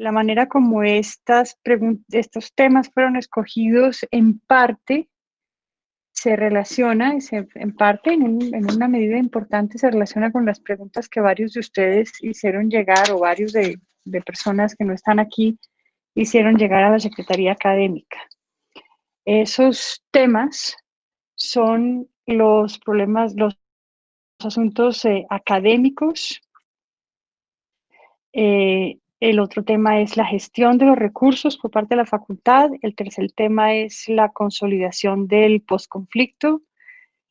la manera como estos temas fueron escogidos en parte se relaciona, en parte, en una medida importante, se relaciona con las preguntas que varios de ustedes hicieron llegar, o varios de personas que no están aquí, hicieron llegar a la Secretaría Académica. Esos temas son los problemas, los asuntos académicos. El otro tema es la gestión de los recursos por parte de la facultad. El tercer tema es la consolidación del posconflicto.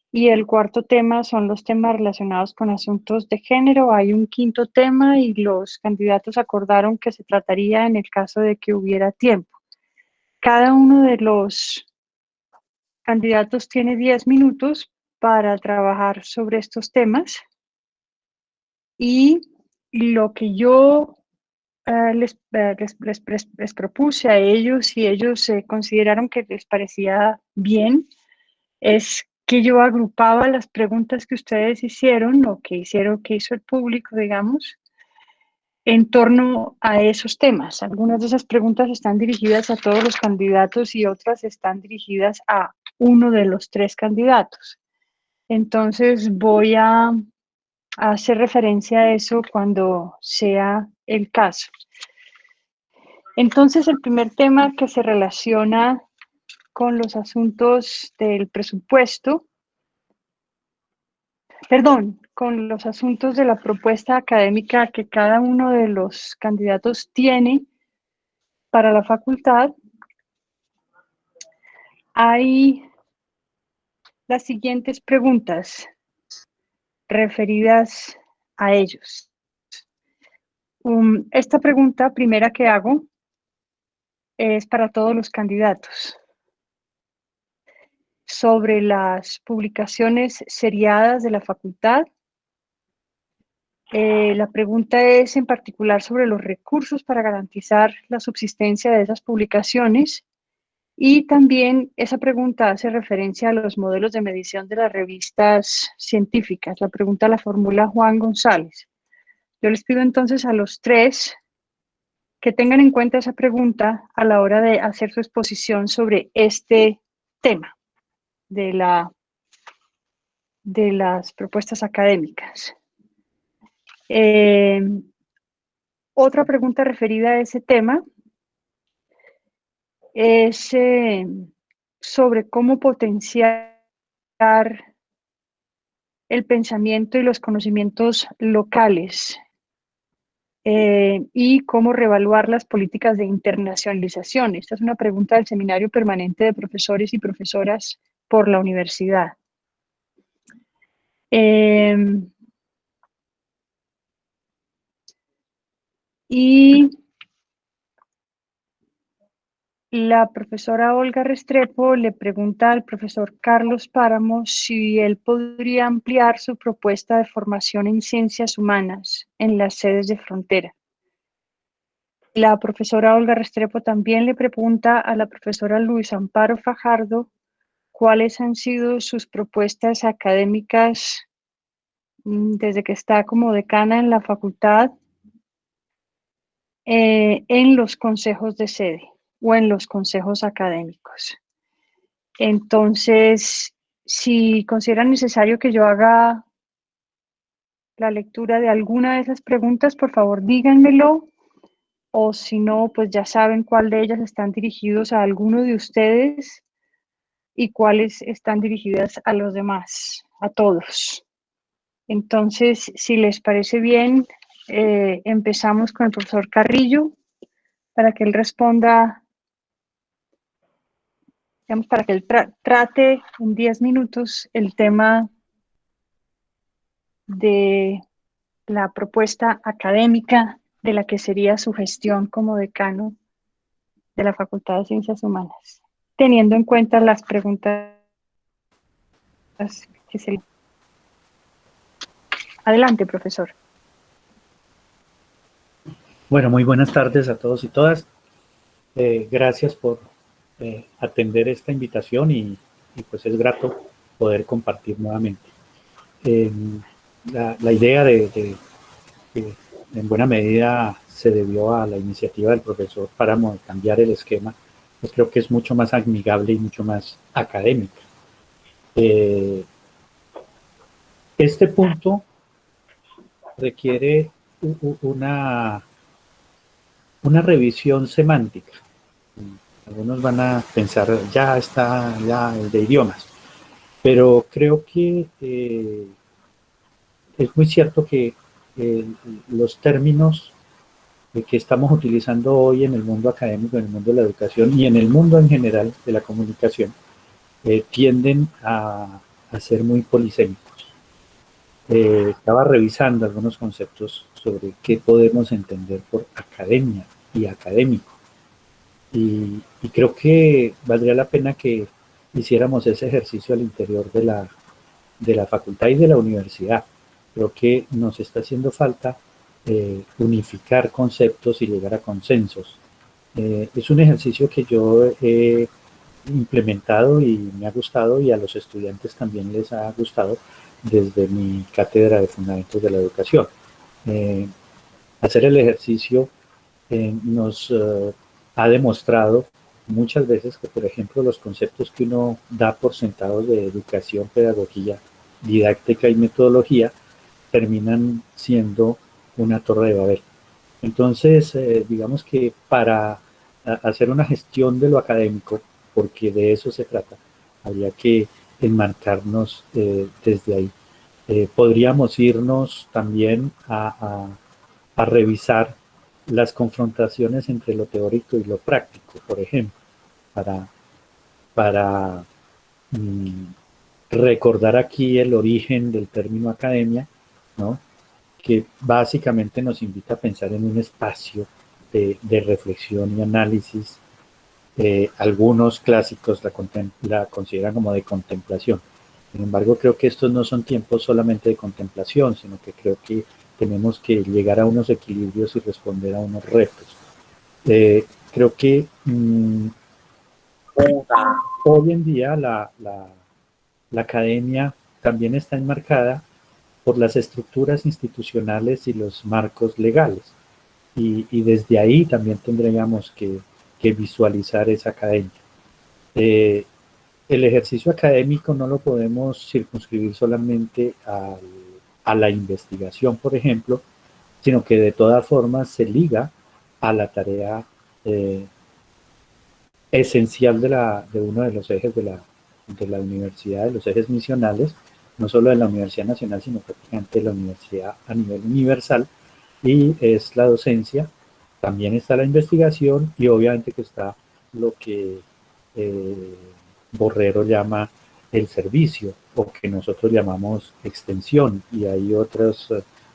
Y el cuarto tema son los temas relacionados con asuntos de género. Hay un quinto tema y los candidatos acordaron que se trataría en el caso de que hubiera tiempo. Cada uno de los candidatos tiene 10 minutos para trabajar sobre estos temas. Y lo que yo les propuse a ellos y ellos consideraron que les parecía bien es que yo agrupaba las preguntas que ustedes hicieron o que hizo el público, digamos, en torno a esos temas. Algunas de esas preguntas están dirigidas a todos los candidatos y otras están dirigidas a uno de los tres candidatos. Entonces voy a hacer referencia a eso cuando sea el caso. Entonces, el primer tema que se relaciona con los asuntos del presupuesto, con los asuntos de la propuesta académica que cada uno de los candidatos tiene para la facultad, hay las siguientes preguntas referidas a ellos. Esta pregunta primera que hago es para todos los candidatos. Sobre las publicaciones seriadas de la facultad. La pregunta es en particular sobre los recursos para garantizar la subsistencia de esas publicaciones, y también esa pregunta hace referencia a los modelos de medición de las revistas científicas. La pregunta la formula Juan González. Yo les pido entonces a los tres que tengan en cuenta esa pregunta a la hora de hacer su exposición sobre este tema de las propuestas académicas. Otra pregunta referida a ese tema es sobre cómo potenciar el pensamiento y los conocimientos locales y cómo reevaluar las políticas de internacionalización. Esta es una pregunta del Seminario Permanente de Profesores y Profesoras por la universidad. Y la profesora Olga Restrepo le pregunta al profesor Carlos Páramo si él podría ampliar su propuesta de formación en ciencias humanas en las sedes de frontera. La profesora Olga Restrepo también le pregunta a la profesora Luis Amparo Fajardo cuáles han sido sus propuestas académicas desde que está como decana en la facultad en los consejos de sede o en los consejos académicos. Entonces, si consideran necesario que yo haga la lectura de alguna de esas preguntas, por favor díganmelo, o si no, pues ya saben cuál de ellas están dirigidos a alguno de ustedes y cuáles están dirigidas a los demás, a todos. Entonces, si les parece bien, empezamos con el profesor Carrillo para que él responda, digamos, para que él trate en 10 minutos el tema de la propuesta académica de la que sería su gestión como decano de la Facultad de Ciencias Humanas, teniendo en cuenta las preguntas que se... Adelante, profesor. Bueno, muy buenas tardes a todos y todas. Gracias por atender esta invitación y pues es grato poder compartir nuevamente. La idea de en buena medida se debió a la iniciativa del profesor Páramo de cambiar el esquema, pues creo que es mucho más amigable y mucho más académica. Este punto requiere una revisión semántica. Algunos van a pensar, ya está ya el de idiomas, pero creo que es muy cierto que los términos que estamos utilizando hoy en el mundo académico, en el mundo de la educación y en el mundo en general de la comunicación, tienden a ser muy polisémicos. Estaba revisando algunos conceptos sobre qué podemos entender por academia y académico. Y creo que valdría la pena que hiciéramos ese ejercicio al interior de la facultad y de la universidad. Creo que nos está haciendo falta unificar conceptos y llegar a consensos. Es un ejercicio que yo he implementado y me ha gustado y a los estudiantes también les ha gustado desde mi cátedra de Fundamentos de la Educación. Eh, Hacer el ejercicio nos ha demostrado muchas veces que, por ejemplo, los conceptos que uno da por sentados de educación, pedagogía, didáctica y metodología terminan siendo una torre de Babel. Entonces, digamos que para hacer una gestión de lo académico, porque de eso se trata, habría que enmarcarnos desde ahí. Podríamos irnos también a revisar las confrontaciones entre lo teórico y lo práctico, por ejemplo, para, para recordar aquí el origen del término academia, ¿no? Que básicamente nos invita a pensar en un espacio de reflexión y análisis. Algunos clásicos la consideran como de contemplación. Sin embargo, creo que estos no son tiempos solamente de contemplación, sino que creo que tenemos que llegar a unos equilibrios y responder a unos retos. Creo que hoy en día la academia también está enmarcada por las estructuras institucionales y los marcos legales. Y desde ahí también tendríamos que visualizar esa academia. El ejercicio académico no lo podemos circunscribir solamente a la investigación, por ejemplo, sino que de todas formas se liga a la tarea esencial de uno de los ejes de la universidad, de los ejes misionales, no solo de la Universidad Nacional, sino prácticamente de la universidad a nivel universal, y es la docencia. También está la investigación y obviamente que está lo que Borrero llama el servicio o que nosotros llamamos extensión, y hay otros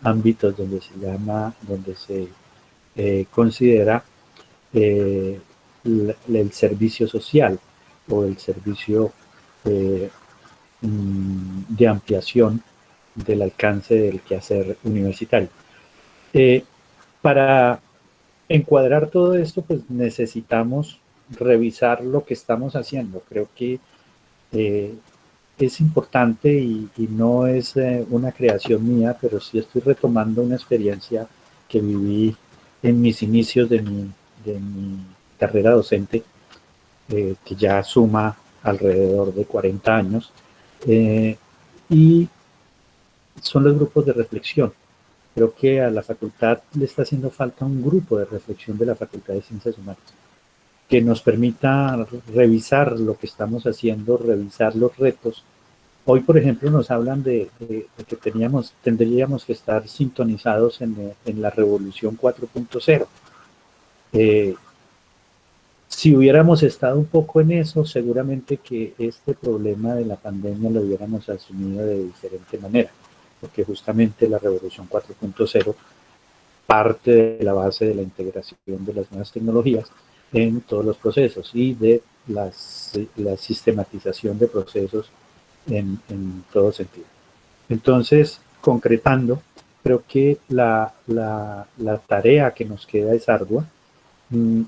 ámbitos donde se llama, donde se considera el servicio social o el servicio de ampliación del alcance del quehacer universitario. Para encuadrar todo esto, pues necesitamos revisar lo que estamos haciendo. Creo que es importante y no es una creación mía, pero sí estoy retomando una experiencia que viví en mis inicios de mi carrera docente, que ya suma alrededor de 40 años, y son los grupos de reflexión. Creo que a la facultad le está haciendo falta un grupo de reflexión de la Facultad de Ciencias Humanas que nos permita revisar lo que estamos haciendo, revisar los retos. Hoy, por ejemplo, nos hablan de que tendríamos que estar sintonizados en la revolución 4.0. Si hubiéramos estado un poco en eso, seguramente que este problema de la pandemia lo hubiéramos asumido de diferente manera, porque justamente la revolución 4.0 parte de la base de la integración de las nuevas tecnologías en todos los procesos y de la sistematización de procesos en todo sentido. Entonces, concretando, creo que la tarea que nos queda es ardua.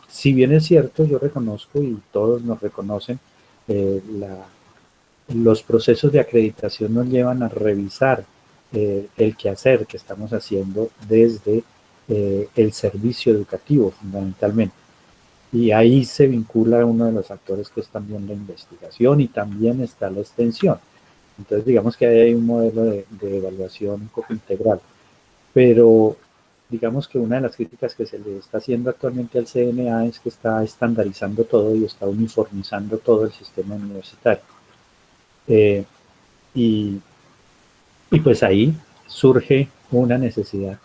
Si bien es cierto, yo reconozco y todos nos reconocen, los procesos de acreditación nos llevan a revisar el quehacer que estamos haciendo desde el servicio educativo fundamentalmente. Y ahí se vincula uno de los factores que es también la investigación y también está la extensión. Entonces digamos que ahí hay un modelo de evaluación un poco integral. Pero digamos que una de las críticas que se le está haciendo actualmente al CNA es que está estandarizando todo y está uniformizando todo el sistema universitario. Eh, y, y pues ahí surge una necesidad.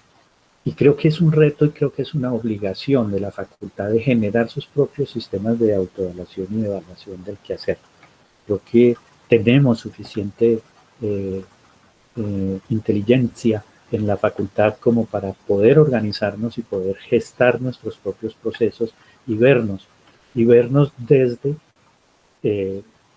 Y creo que es un reto y creo que es una obligación de la facultad de generar sus propios sistemas de autoevaluación y de evaluación del quehacer. Creo que tenemos suficiente inteligencia en la facultad como para poder organizarnos y poder gestar nuestros propios procesos y vernos desde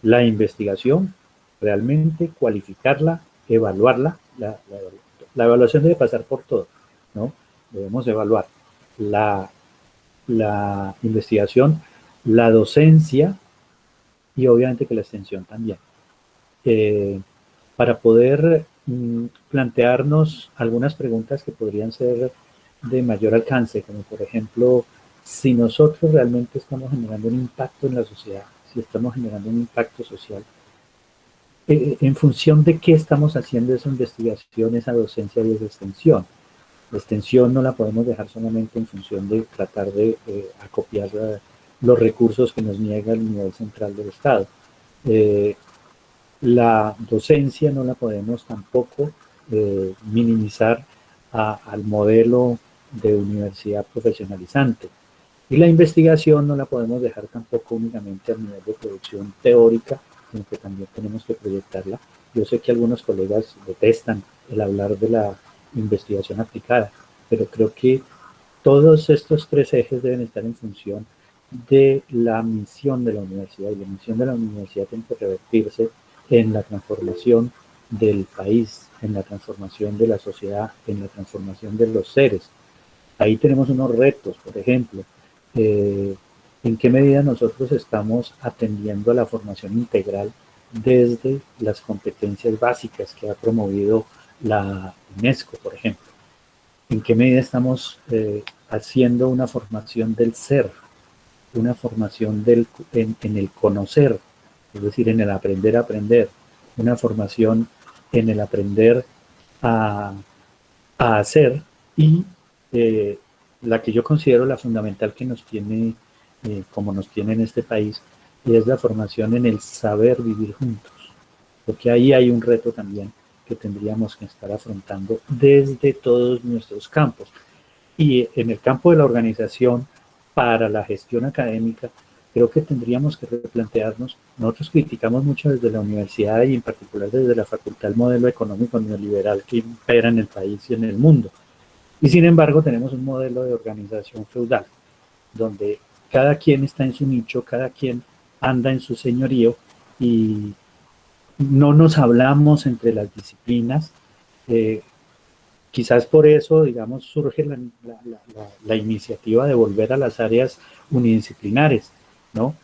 la investigación, realmente cualificarla, evaluarla. La evaluación debe pasar por todo, ¿no? Debemos evaluar la, la investigación, la docencia y obviamente que la extensión también. Para poder plantearnos algunas preguntas que podrían ser de mayor alcance, como por ejemplo, si nosotros realmente estamos generando un impacto en la sociedad, si estamos generando un impacto social, en función de qué estamos haciendo esa investigación, esa docencia y esa extensión. La extensión no la podemos dejar solamente en función de tratar de acopiar los recursos que nos niega el nivel central del Estado. La docencia no la podemos tampoco minimizar al modelo de universidad profesionalizante. Y la investigación no la podemos dejar tampoco únicamente a nivel de producción teórica, sino que también tenemos que proyectarla. Yo sé que algunos colegas detestan el hablar de la investigación aplicada, pero creo que todos estos tres ejes deben estar en función de la misión de la universidad, y la misión de la universidad tiene que revertirse en la transformación del país, en la transformación de la sociedad, en la transformación de los seres. Ahí tenemos unos retos, por ejemplo, en qué medida nosotros estamos atendiendo a la formación integral desde las competencias básicas que ha promovido la UNESCO, por ejemplo. En qué medida estamos haciendo una formación del ser, una formación en el conocer, es decir, en el aprender a aprender, una formación en el aprender a, a hacer y la que yo considero la fundamental que nos tiene, como nos tiene en este país, y es la formación en el saber vivir juntos. Porque ahí hay un reto también que tendríamos que estar afrontando desde todos nuestros campos. Y en el campo de la organización, para la gestión académica, creo que tendríamos que replantearnos, nosotros criticamos mucho desde la universidad y en particular desde la facultad el modelo económico neoliberal que impera en el país y en el mundo. Y sin embargo tenemos un modelo de organización feudal, donde cada quien está en su nicho, cada quien anda en su señorío y no nos hablamos entre las disciplinas. Quizás por eso, digamos, surge la iniciativa de volver a las áreas unidisciplinares, ¿no?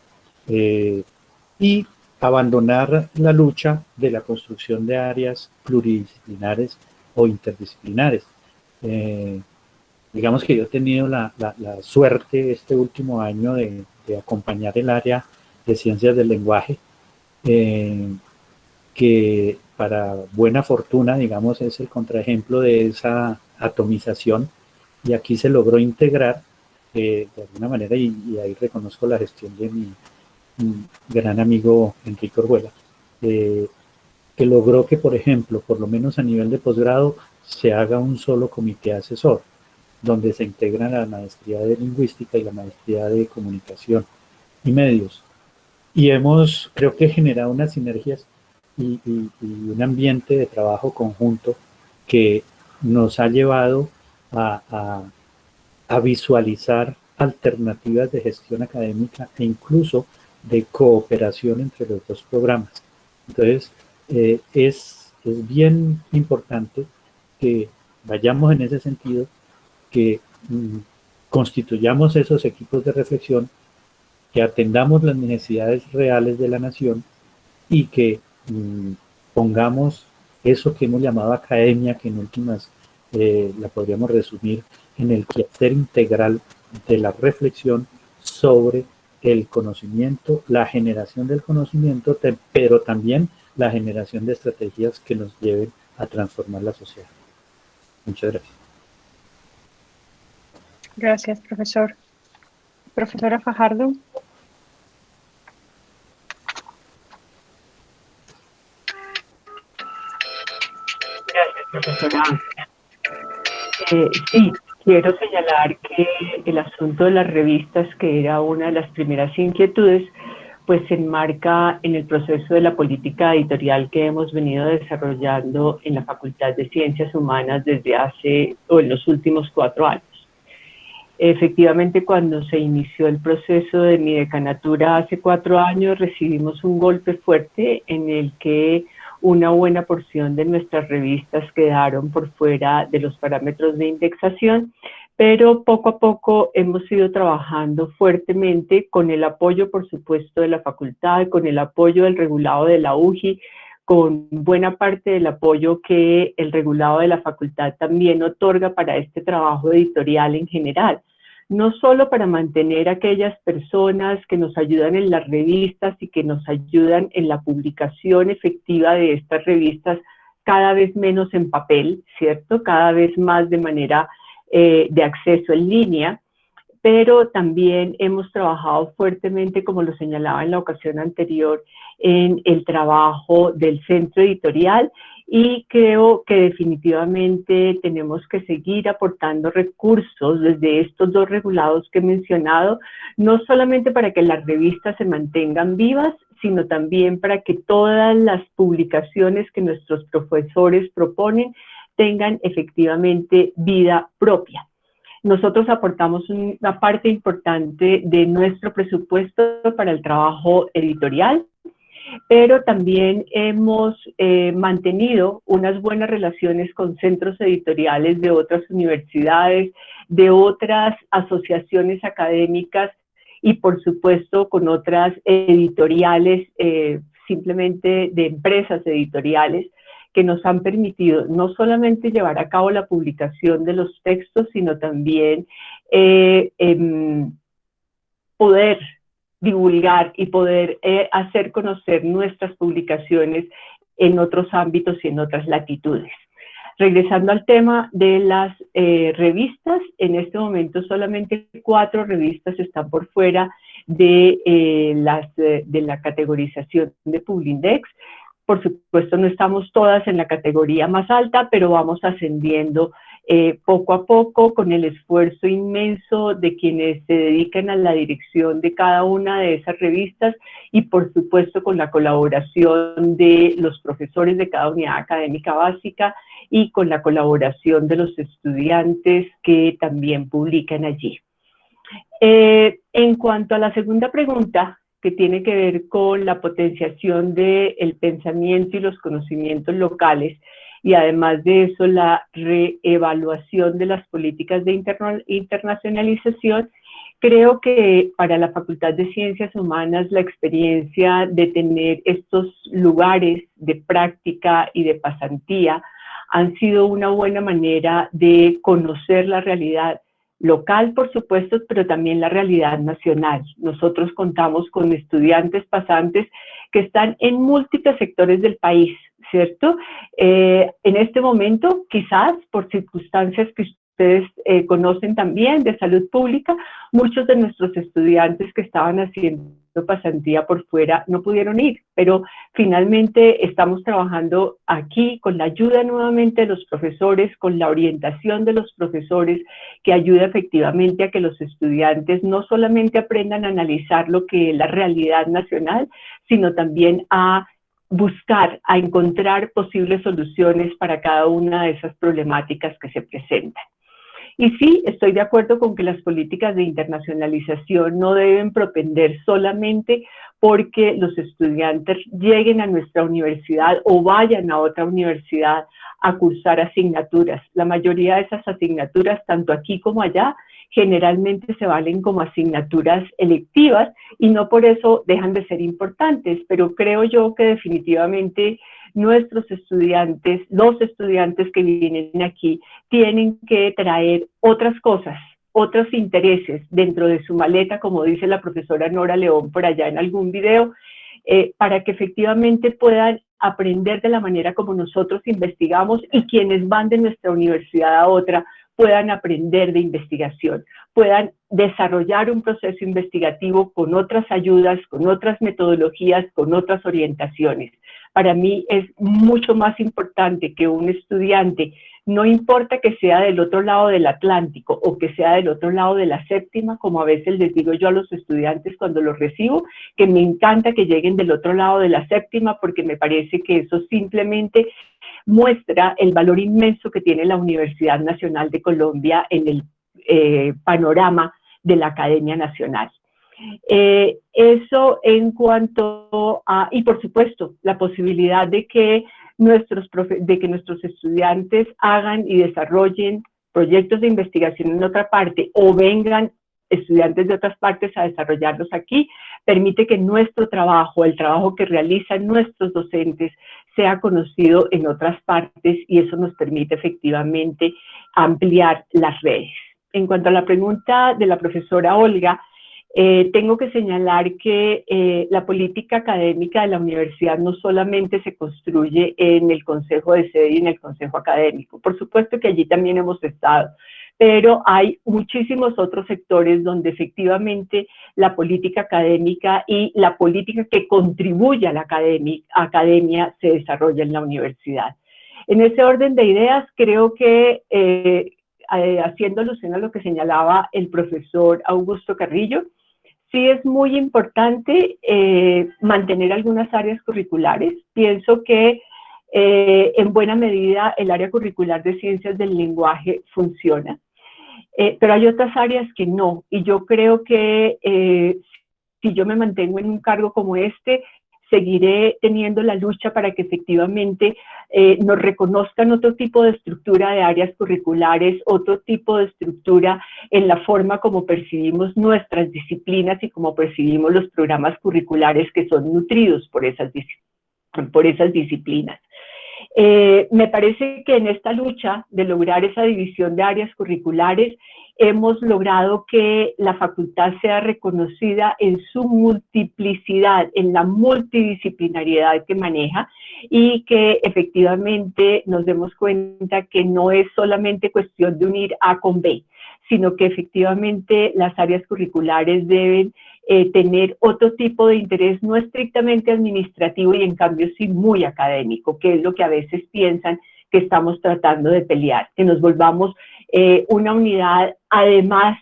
Y abandonar la lucha de la construcción de áreas pluridisciplinares o interdisciplinares. Digamos que yo he tenido la suerte este último año de acompañar el área de ciencias del lenguaje, que para buena fortuna, digamos, es el contraejemplo de esa atomización, y aquí se logró integrar de alguna manera, y ahí reconozco la gestión de mi gran amigo Enrique Orjuela, que logró que, por ejemplo, por lo menos a nivel de posgrado, se haga un solo comité asesor, donde se integran la maestría de lingüística y la maestría de comunicación y medios. Y hemos, creo que, generado unas sinergias y un ambiente de trabajo conjunto que nos ha llevado a visualizar alternativas de gestión académica e incluso de cooperación entre los dos programas. Entonces, es bien importante que vayamos en ese sentido, que constituyamos esos equipos de reflexión, que atendamos las necesidades reales de la nación y que pongamos eso que hemos llamado academia, que en últimas la podríamos resumir en el quehacer integral de la reflexión sobre el conocimiento, la generación del conocimiento, pero también la generación de estrategias que nos lleven a transformar la sociedad. Muchas gracias. Gracias, profesor. Profesora Fajardo. Gracias, profesora. Sí, quiero señalar que el asunto de las revistas, que era una de las primeras inquietudes, pues se enmarca en el proceso de la política editorial que hemos venido desarrollando en la Facultad de Ciencias Humanas desde en los últimos 4 años. Efectivamente, cuando se inició el proceso de mi decanatura hace 4 años, recibimos un golpe fuerte en el que una buena porción de nuestras revistas quedaron por fuera de los parámetros de indexación, pero poco a poco hemos ido trabajando fuertemente con el apoyo, por supuesto, de la facultad, con el apoyo del regulado de la UJI, con buena parte del apoyo que el regulado de la facultad también otorga para este trabajo editorial en general. No solo para mantener a aquellas personas que nos ayudan en las revistas y que nos ayudan en la publicación efectiva de estas revistas, cada vez menos en papel, ¿cierto? Cada vez más de manera de acceso en línea, pero también hemos trabajado fuertemente, como lo señalaba en la ocasión anterior, en el trabajo del centro editorial, y creo que definitivamente tenemos que seguir aportando recursos desde estos 2 regulados que he mencionado, no solamente para que las revistas se mantengan vivas, sino también para que todas las publicaciones que nuestros profesores proponen tengan efectivamente vida propia. Nosotros aportamos una parte importante de nuestro presupuesto para el trabajo editorial, pero también hemos mantenido unas buenas relaciones con centros editoriales de otras universidades, de otras asociaciones académicas y por supuesto con otras editoriales, simplemente de empresas editoriales, que nos han permitido no solamente llevar a cabo la publicación de los textos, sino también poder divulgar y poder hacer conocer nuestras publicaciones en otros ámbitos y en otras latitudes. Regresando al tema de las revistas, en este momento solamente 4 revistas están por fuera de la categorización de Publindex. Por supuesto, no estamos todas en la categoría más alta, pero vamos ascendiendo poco a poco con el esfuerzo inmenso de quienes se dedican a la dirección de cada una de esas revistas y por supuesto con la colaboración de los profesores de cada unidad académica básica y con la colaboración de los estudiantes que también publican allí. En cuanto a la segunda pregunta, que tiene que ver con la potenciación del pensamiento y los conocimientos locales, y además de eso la reevaluación de las políticas de internacionalización, creo que para la Facultad de Ciencias Humanas la experiencia de tener estos lugares de práctica y de pasantía han sido una buena manera de conocer la realidad local, por supuesto, pero también la realidad nacional. Nosotros contamos con estudiantes pasantes que están en múltiples sectores del país, ¿cierto? En este momento, quizás por circunstancias que ustedes conocen también de salud pública, muchos de nuestros estudiantes que estaban haciendo pasantía por fuera no pudieron ir, pero finalmente estamos trabajando aquí con la ayuda nuevamente de los profesores, con la orientación de los profesores, que ayuda efectivamente a que los estudiantes no solamente aprendan a analizar lo que es la realidad nacional, sino también a buscar, a encontrar posibles soluciones para cada una de esas problemáticas que se presentan. Y sí, estoy de acuerdo con que las políticas de internacionalización no deben propender solamente porque los estudiantes lleguen a nuestra universidad o vayan a otra universidad a cursar asignaturas. La mayoría de esas asignaturas, tanto aquí como allá, generalmente se valen como asignaturas electivas y no por eso dejan de ser importantes, pero creo yo que definitivamente nuestros estudiantes, los estudiantes que vienen aquí, tienen que traer otras cosas, otros intereses dentro de su maleta, como dice la profesora Nora León por allá en algún video, para que efectivamente puedan aprender de la manera como nosotros investigamos y quienes van de nuestra universidad a otra puedan aprender de investigación, puedan desarrollar un proceso investigativo con otras ayudas, con otras metodologías, con otras orientaciones. Para mí es mucho más importante que un estudiante, no importa que sea del otro lado del Atlántico o que sea del otro lado de la séptima, como a veces les digo yo a los estudiantes cuando los recibo, que me encanta que lleguen del otro lado de la séptima porque me parece que eso simplemente muestra el valor inmenso que tiene la Universidad Nacional de Colombia en el panorama de la Academia Nacional. Eso en cuanto a, y por supuesto, la posibilidad de que nuestros estudiantes hagan y desarrollen proyectos de investigación en otra parte o vengan estudiantes de otras partes a desarrollarlos aquí, permite que nuestro trabajo, el trabajo que realizan nuestros docentes, sea conocido en otras partes y eso nos permite efectivamente ampliar las redes. En cuanto a la pregunta de la profesora Olga, tengo que señalar que la política académica de la universidad no solamente se construye en el consejo de sede y en el consejo académico. Por supuesto que allí también hemos estado, pero hay muchísimos otros sectores donde efectivamente la política académica y la política que contribuye a la academia se desarrolla en la universidad. En ese orden de ideas, creo que haciendo alusión a lo que señalaba el profesor Augusto Carrillo, sí es muy importante mantener algunas áreas curriculares. Pienso que en buena medida el área curricular de ciencias del lenguaje funciona, pero hay otras áreas que no. Y yo creo que si yo me mantengo en un cargo como este, seguiré teniendo la lucha para que efectivamente nos reconozcan otro tipo de estructura de áreas curriculares, otro tipo de estructura en la forma como percibimos nuestras disciplinas y como percibimos los programas curriculares que son nutridos por esas disciplinas. Me parece que en esta lucha de lograr esa división de áreas curriculares hemos logrado que la facultad sea reconocida en su multiplicidad, en la multidisciplinariedad que maneja y que efectivamente nos demos cuenta que no es solamente cuestión de unir A con B, sino que efectivamente las áreas curriculares deben tener otro tipo de interés no estrictamente administrativo y en cambio sí muy académico, que es lo que a veces piensan que estamos tratando de pelear, que nos volvamos una unidad además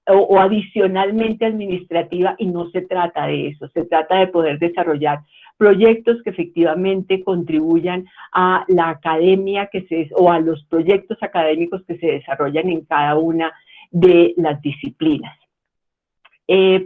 o adicionalmente administrativa y no se trata de eso, se trata de poder desarrollar proyectos que efectivamente contribuyan a la academia o a los proyectos académicos que se desarrollan en cada una de las disciplinas.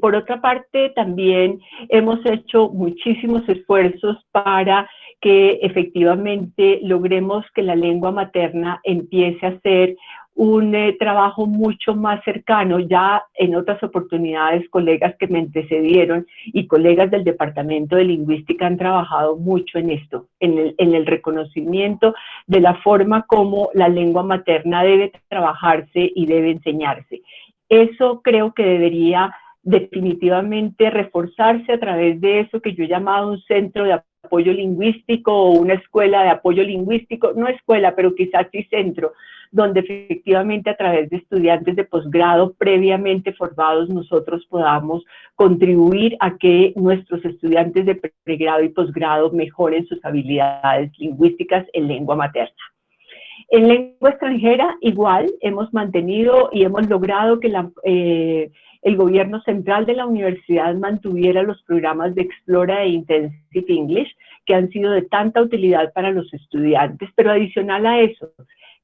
Por otra parte, también hemos hecho muchísimos esfuerzos para que efectivamente logremos que la lengua materna empiece a ser un trabajo mucho más cercano. Ya en otras oportunidades, colegas que me antecedieron y colegas del Departamento de Lingüística han trabajado mucho en esto, en el reconocimiento de la forma como la lengua materna debe trabajarse y debe enseñarse. Eso creo que debería definitivamente reforzarse a través de eso que yo he llamado un centro de apoyo lingüístico o una escuela de apoyo lingüístico, no escuela, pero quizás sí centro, donde efectivamente a través de estudiantes de posgrado previamente formados nosotros podamos contribuir a que nuestros estudiantes de pregrado y posgrado mejoren sus habilidades lingüísticas en lengua materna. En lengua extranjera igual hemos mantenido y hemos logrado que el gobierno central de la universidad mantuviera los programas de Explora e Intensive English, que han sido de tanta utilidad para los estudiantes, pero adicional a eso,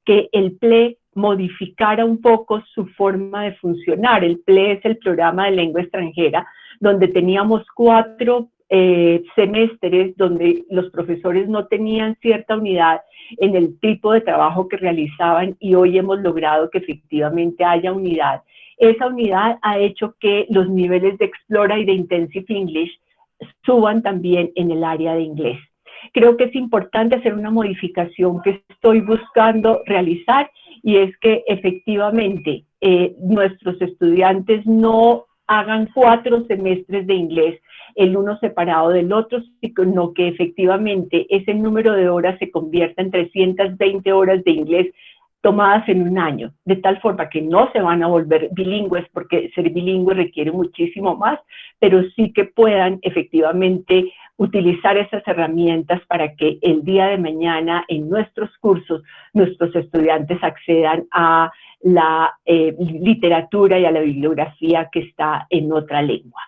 que el PLE modificara un poco su forma de funcionar. El PLE es el programa de lengua extranjera, donde teníamos 4 semestres donde los profesores no tenían cierta unidad en el tipo de trabajo que realizaban y hoy hemos logrado que efectivamente haya unidad. Esa unidad ha hecho que los niveles de Explora y de Intensive English suban también en el área de inglés. creo que es importante hacer una modificación que estoy buscando realizar, y es que efectivamente nuestros estudiantes no hagan 4 semestres de inglés, el uno separado del otro, sino que efectivamente ese número de horas se convierta en 320 horas de inglés tomadas en un año, de tal forma que no se van a volver bilingües, porque ser bilingüe requiere muchísimo más, pero sí que puedan efectivamente utilizar esas herramientas para que el día de mañana en nuestros cursos nuestros estudiantes accedan a la literatura y a la bibliografía que está en otra lengua.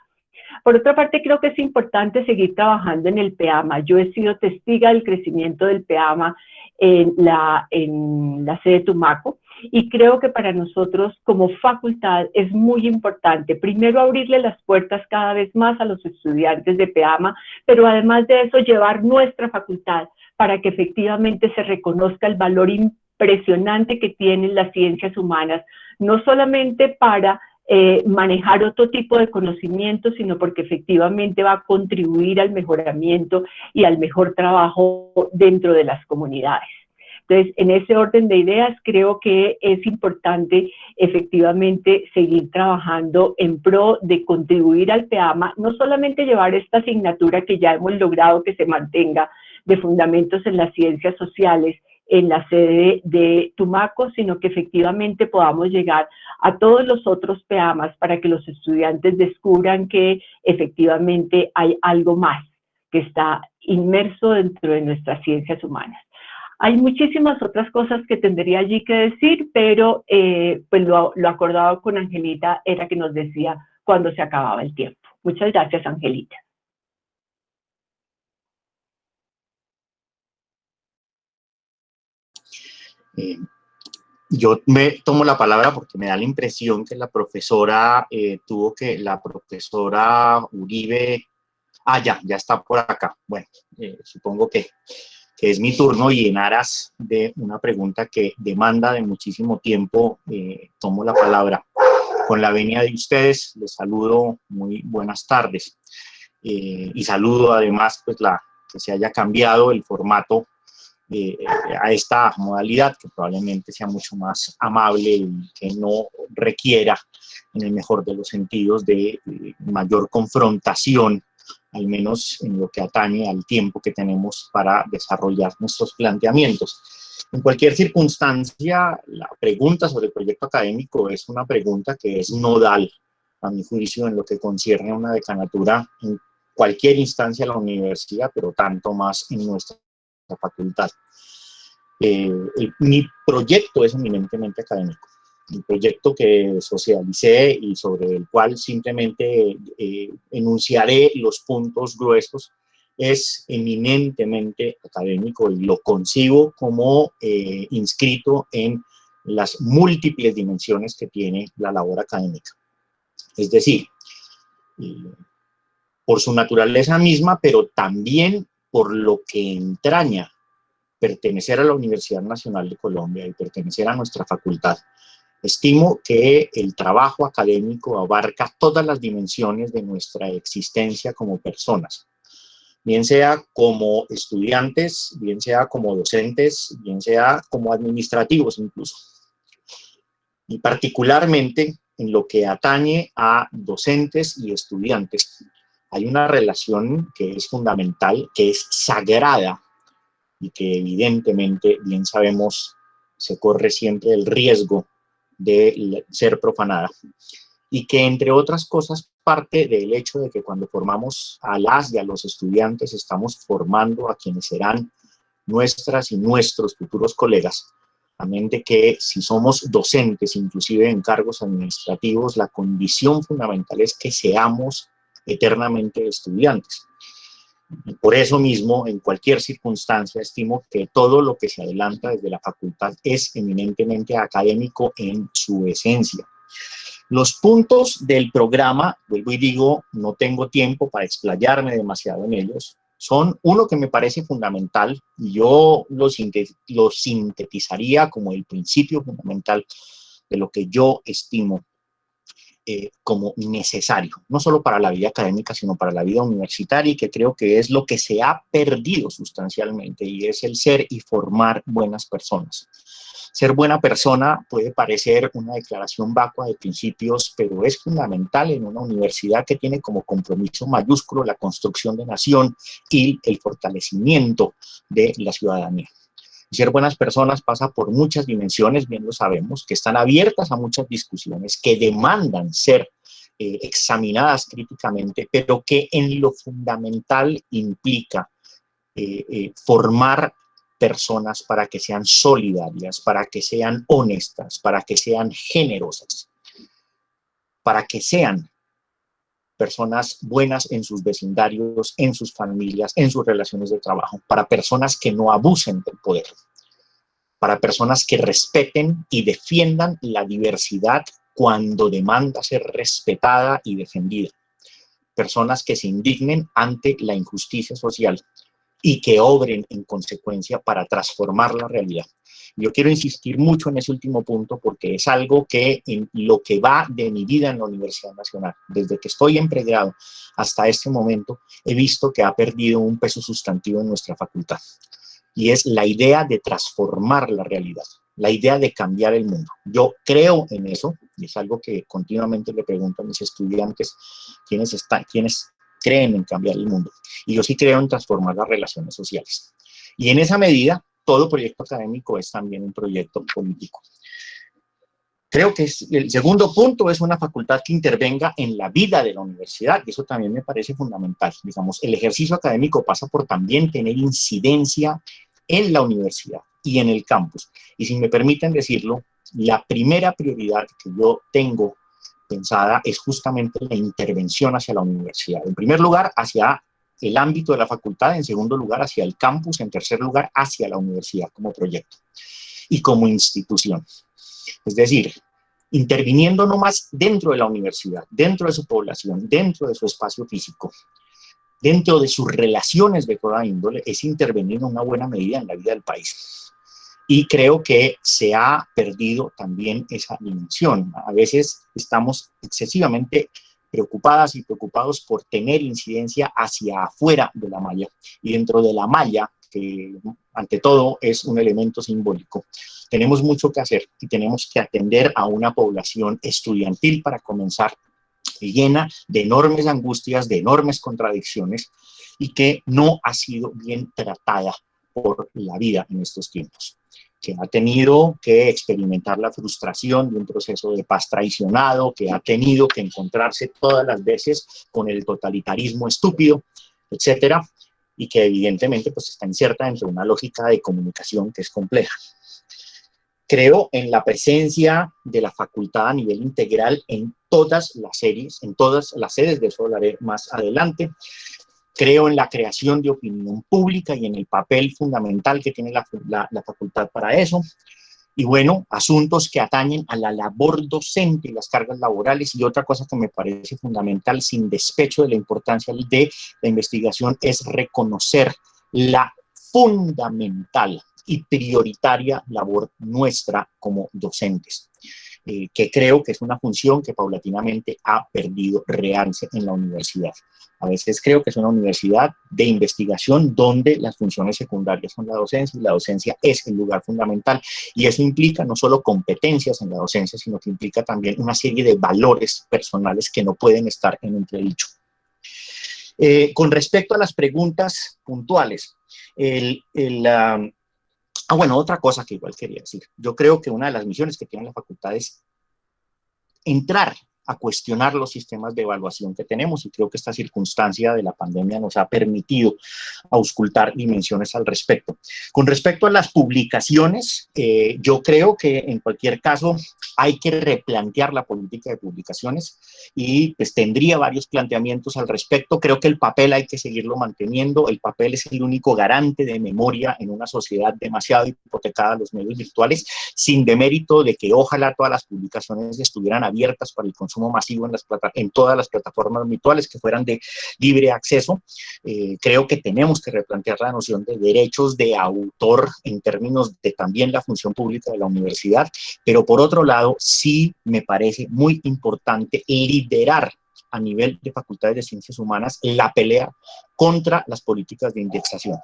Por otra parte, creo que es importante seguir trabajando en el PEAMA. Yo he sido testiga del crecimiento del PEAMA en la sede Tumaco, y creo que para nosotros como facultad es muy importante, primero, abrirle las puertas cada vez más a los estudiantes de PEAMA, pero además de eso llevar nuestra facultad para que efectivamente se reconozca el valor impresionante que tienen las ciencias humanas, no solamente para manejar otro tipo de conocimiento, sino porque efectivamente va a contribuir al mejoramiento y al mejor trabajo dentro de las comunidades. Entonces, en ese orden de ideas, creo que es importante efectivamente seguir trabajando en pro de contribuir al PEAMA, no solamente llevar esta asignatura que ya hemos logrado que se mantenga de fundamentos en las ciencias sociales en la sede de Tumaco, sino que efectivamente podamos llegar a todos los otros PEAMAs para que los estudiantes descubran que efectivamente hay algo más que está inmerso dentro de nuestras ciencias humanas. Hay muchísimas otras cosas que tendría allí que decir, pero pues lo acordado con Angelita era que nos decía cuando se acababa el tiempo. Muchas gracias, Angelita. Yo me tomo la palabra porque me da la impresión que la profesora la profesora Uribe, ya está por acá. Bueno, supongo que es mi turno, y en aras de una pregunta que demanda de muchísimo tiempo, tomo la palabra. Con la venia de ustedes, les saludo, muy buenas tardes. Y saludo además pues que se haya cambiado el formato a esta modalidad, que probablemente sea mucho más amable y que no requiera, en el mejor de los sentidos, de mayor confrontación, al menos en lo que atañe al tiempo que tenemos para desarrollar nuestros planteamientos. En cualquier circunstancia, la pregunta sobre el proyecto académico es una pregunta que es nodal, a mi juicio, en lo que concierne a una decanatura en cualquier instancia de la universidad, pero tanto más en nuestra facultad. Mi proyecto es eminentemente académico. El proyecto que socialicé y sobre el cual simplemente enunciaré los puntos gruesos es eminentemente académico, y lo concibo como inscrito en las múltiples dimensiones que tiene la labor académica. Es decir, por su naturaleza misma, pero también por lo que entraña pertenecer a la Universidad Nacional de Colombia y pertenecer a nuestra facultad. Estimo que el trabajo académico abarca todas las dimensiones de nuestra existencia como personas, bien sea como estudiantes, bien sea como docentes, bien sea como administrativos incluso. Y particularmente en lo que atañe a docentes y estudiantes, hay una relación que es fundamental, que es sagrada, y que evidentemente, bien sabemos, se corre siempre el riesgo de ser profanada, y que, entre otras cosas, parte del hecho de que cuando formamos a las y a los estudiantes estamos formando a quienes serán nuestras y nuestros futuros colegas, amén de que si somos docentes, inclusive en cargos administrativos, la condición fundamental es que seamos eternamente estudiantes. Y por eso mismo, en cualquier circunstancia, estimo que todo lo que se adelanta desde la facultad es eminentemente académico en su esencia. Los puntos del programa, vuelvo y digo, no tengo tiempo para explayarme demasiado en ellos, son uno que me parece fundamental, y yo lo sintetizaría como el principio fundamental de lo que yo estimo como necesario, no solo para la vida académica, sino para la vida universitaria, y que creo que es lo que se ha perdido sustancialmente, y es el ser y formar buenas personas. Ser buena persona puede parecer una declaración vacua de principios, pero es fundamental en una universidad que tiene como compromiso mayúsculo la construcción de nación y el fortalecimiento de la ciudadanía. Ser buenas personas pasa por muchas dimensiones, bien lo sabemos, que están abiertas a muchas discusiones, que demandan ser examinadas críticamente, pero que en lo fundamental implica formar personas para que sean solidarias, para que sean honestas, para que sean generosas, para que sean personas buenas en sus vecindarios, en sus familias, en sus relaciones de trabajo, para personas que no abusen del poder, para personas que respeten y defiendan la diversidad cuando demanda ser respetada y defendida, personas que se indignen ante la injusticia social y que obren en consecuencia para transformar la realidad. Yo quiero insistir mucho en ese último punto porque es algo que en lo que va de mi vida en la Universidad Nacional, desde que estoy en pregrado hasta este momento, he visto que ha perdido un peso sustantivo en nuestra facultad. Y es la idea de transformar la realidad, la idea de cambiar el mundo. Yo creo en eso, y es algo que continuamente le pregunto a mis estudiantes, quiénes creen en cambiar el mundo. Y yo sí creo en transformar las relaciones sociales. Y en esa medida, todo proyecto académico es también un proyecto político. Creo que el segundo punto es una facultad que intervenga en la vida de la universidad, y eso también me parece fundamental. Digamos, el ejercicio académico pasa por también tener incidencia en la universidad y en el campus. Y si me permiten decirlo, la primera prioridad que yo tengo pensada es justamente la intervención hacia la universidad. En primer lugar, hacia el ámbito de la facultad, en segundo lugar, hacia el campus, en tercer lugar, hacia la universidad como proyecto y como institución. Es decir, interviniendo no más dentro de la universidad, dentro de su población, dentro de su espacio físico, dentro de sus relaciones de toda índole, es intervenir en una buena medida en la vida del país. Y creo que se ha perdido también esa dimensión. A veces estamos excesivamente preocupadas y preocupados por tener incidencia hacia afuera de la malla. Y dentro de la malla, que ante todo es un elemento simbólico, tenemos mucho que hacer y tenemos que atender a una población estudiantil, para comenzar, llena de enormes angustias, de enormes contradicciones, y que no ha sido bien tratada por la vida en estos tiempos, que ha tenido que experimentar la frustración de un proceso de paz traicionado, que ha tenido que encontrarse todas las veces con el totalitarismo estúpido, etcétera, y que evidentemente pues está inserta dentro de una lógica de comunicación que es compleja. Creo en la presencia de la facultad a nivel integral en todas las sedes, de eso hablaré más adelante. Creo en la creación de opinión pública y en el papel fundamental que tiene la facultad para eso. Y bueno, asuntos que atañen a la labor docente y las cargas laborales. Y otra cosa que me parece fundamental, sin despecho de la importancia de la investigación, es reconocer la fundamental y prioritaria labor nuestra como docentes, que creo que es una función que paulatinamente ha perdido realce en la universidad. A veces creo que es una universidad de investigación donde las funciones secundarias son la docencia, y la docencia es el lugar fundamental, y eso implica no solo competencias en la docencia, sino que implica también una serie de valores personales que no pueden estar en entredicho. Con respecto a las preguntas puntuales, bueno, otra cosa que igual quería decir. Yo creo que una de las misiones que tiene la facultad es entrar a cuestionar los sistemas de evaluación que tenemos, y creo que esta circunstancia de la pandemia nos ha permitido auscultar dimensiones al respecto. Con respecto a las publicaciones, yo creo que en cualquier caso hay que replantear la política de publicaciones, y pues tendría varios planteamientos al respecto. Creo que el papel hay que seguirlo manteniendo. El papel es el único garante de memoria en una sociedad demasiado hipotecada a los medios virtuales, sin demérito de que ojalá todas las publicaciones estuvieran abiertas para el consumo consumo masivo en todas las plataformas virtuales que fueran de libre acceso. Creo que tenemos que replantear la noción de derechos de autor en términos de también la función pública de la universidad, pero por otro lado sí me parece muy importante liderar a nivel de facultades de ciencias humanas la pelea contra las políticas de indexación.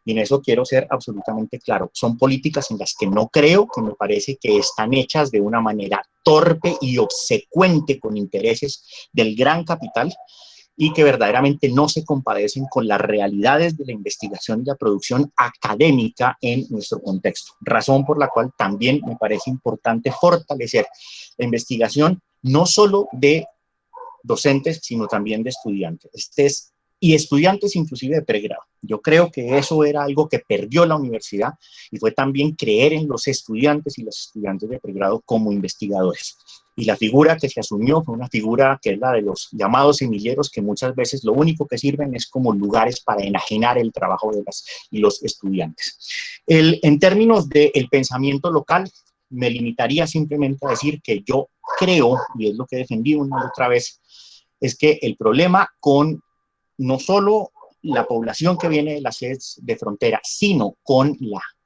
Y en eso quiero ser absolutamente claro. Son políticas en las que no creo, que me parece que están hechas de una manera torpe y obsecuente con intereses del gran capital y que verdaderamente no se compadecen con las realidades de la investigación y la producción académica en nuestro contexto. Razón por la cual también me parece importante fortalecer la investigación no solo de docentes, sino también de estudiantes. Y estudiantes inclusive de pregrado. Yo creo que eso era algo que perdió la universidad y fue también creer en los estudiantes y los estudiantes de pregrado como investigadores. Y la figura que se asumió fue una figura que es la de los llamados semilleros, que muchas veces lo único que sirven es como lugares para enajenar el trabajo de los estudiantes. En términos del pensamiento local, me limitaría simplemente a decir que yo creo, y es lo que defendí una y otra vez, es que el problema con no solo la población que viene de las sedes de frontera, sino con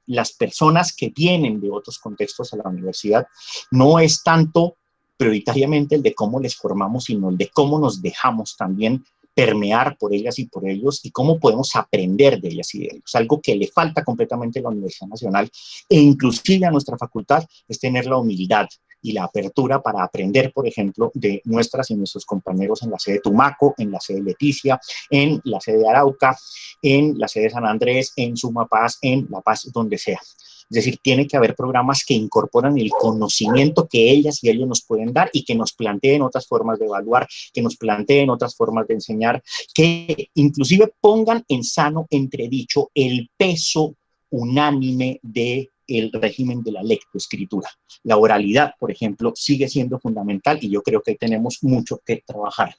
las personas que vienen de otros contextos a la universidad, no es tanto prioritariamente el de cómo les formamos, sino el de cómo nos dejamos también permear por ellas y por ellos y cómo podemos aprender de ellas y de ellos. Algo que le falta completamente a la Universidad Nacional e inclusive a nuestra facultad es tener la humildad y la apertura para aprender, por ejemplo, de nuestras y nuestros compañeros en la sede de Tumaco, en la sede de Leticia, en la sede de Arauca, en la sede de San Andrés, en Sumapaz, en La Paz, donde sea. Es decir, tiene que haber programas que incorporan el conocimiento que ellas y ellos nos pueden dar y que nos planteen otras formas de evaluar, que nos planteen otras formas de enseñar, que inclusive pongan en sano entredicho el peso unánime del régimen de la lectoescritura. La oralidad, por ejemplo, sigue siendo fundamental y yo creo que tenemos mucho que trabajar.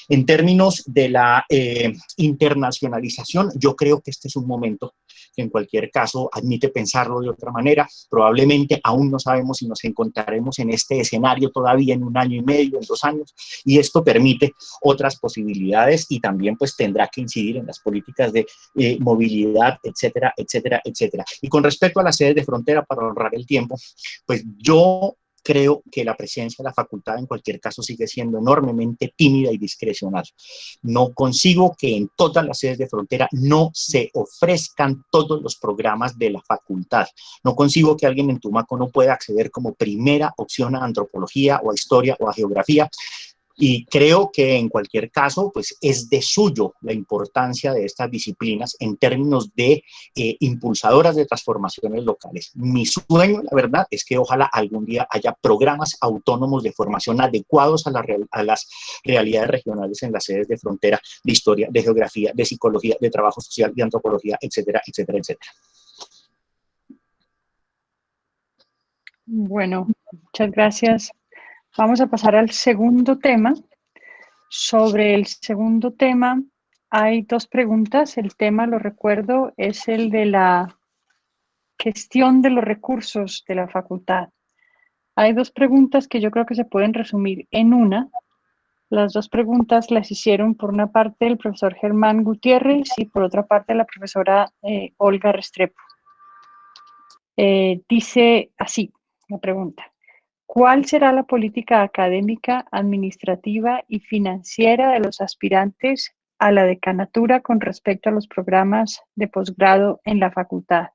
En términos de la internacionalización, yo creo que este es un momento que en cualquier caso admite pensarlo de otra manera. Probablemente aún no sabemos si nos encontraremos en este escenario todavía en 1 año y medio, en 2 años, y esto permite otras posibilidades y también pues tendrá que incidir en las políticas de movilidad, etcétera, etcétera, etcétera. Y con respecto a las sedes de frontera, para ahorrar el tiempo, pues yo creo que la presencia de la facultad en cualquier caso sigue siendo enormemente tímida y discrecional. No consigo que en todas las sedes de frontera no se ofrezcan todos los programas de la facultad. No consigo que alguien en Tumaco no pueda acceder como primera opción a antropología o a historia o a geografía. Y creo que en cualquier caso, pues es de suyo la importancia de estas disciplinas en términos de impulsadoras de transformaciones locales. Mi sueño, la verdad, es que ojalá algún día haya programas autónomos de formación adecuados a las realidades regionales en las sedes de frontera, de historia, de geografía, de psicología, de trabajo social, de antropología, etcétera, etcétera, etcétera. Bueno, muchas gracias. Vamos a pasar al segundo tema. Sobre el segundo tema hay 2 preguntas. El tema, lo recuerdo, es el de la gestión de los recursos de la facultad. Hay 2 preguntas que yo creo que se pueden resumir en una. Las 2 preguntas las hicieron por una parte el profesor Germán Gutiérrez y por otra parte la profesora Olga Restrepo. Dice así la pregunta: ¿cuál será la política académica, administrativa y financiera de los aspirantes a la decanatura con respecto a los programas de posgrado en la facultad?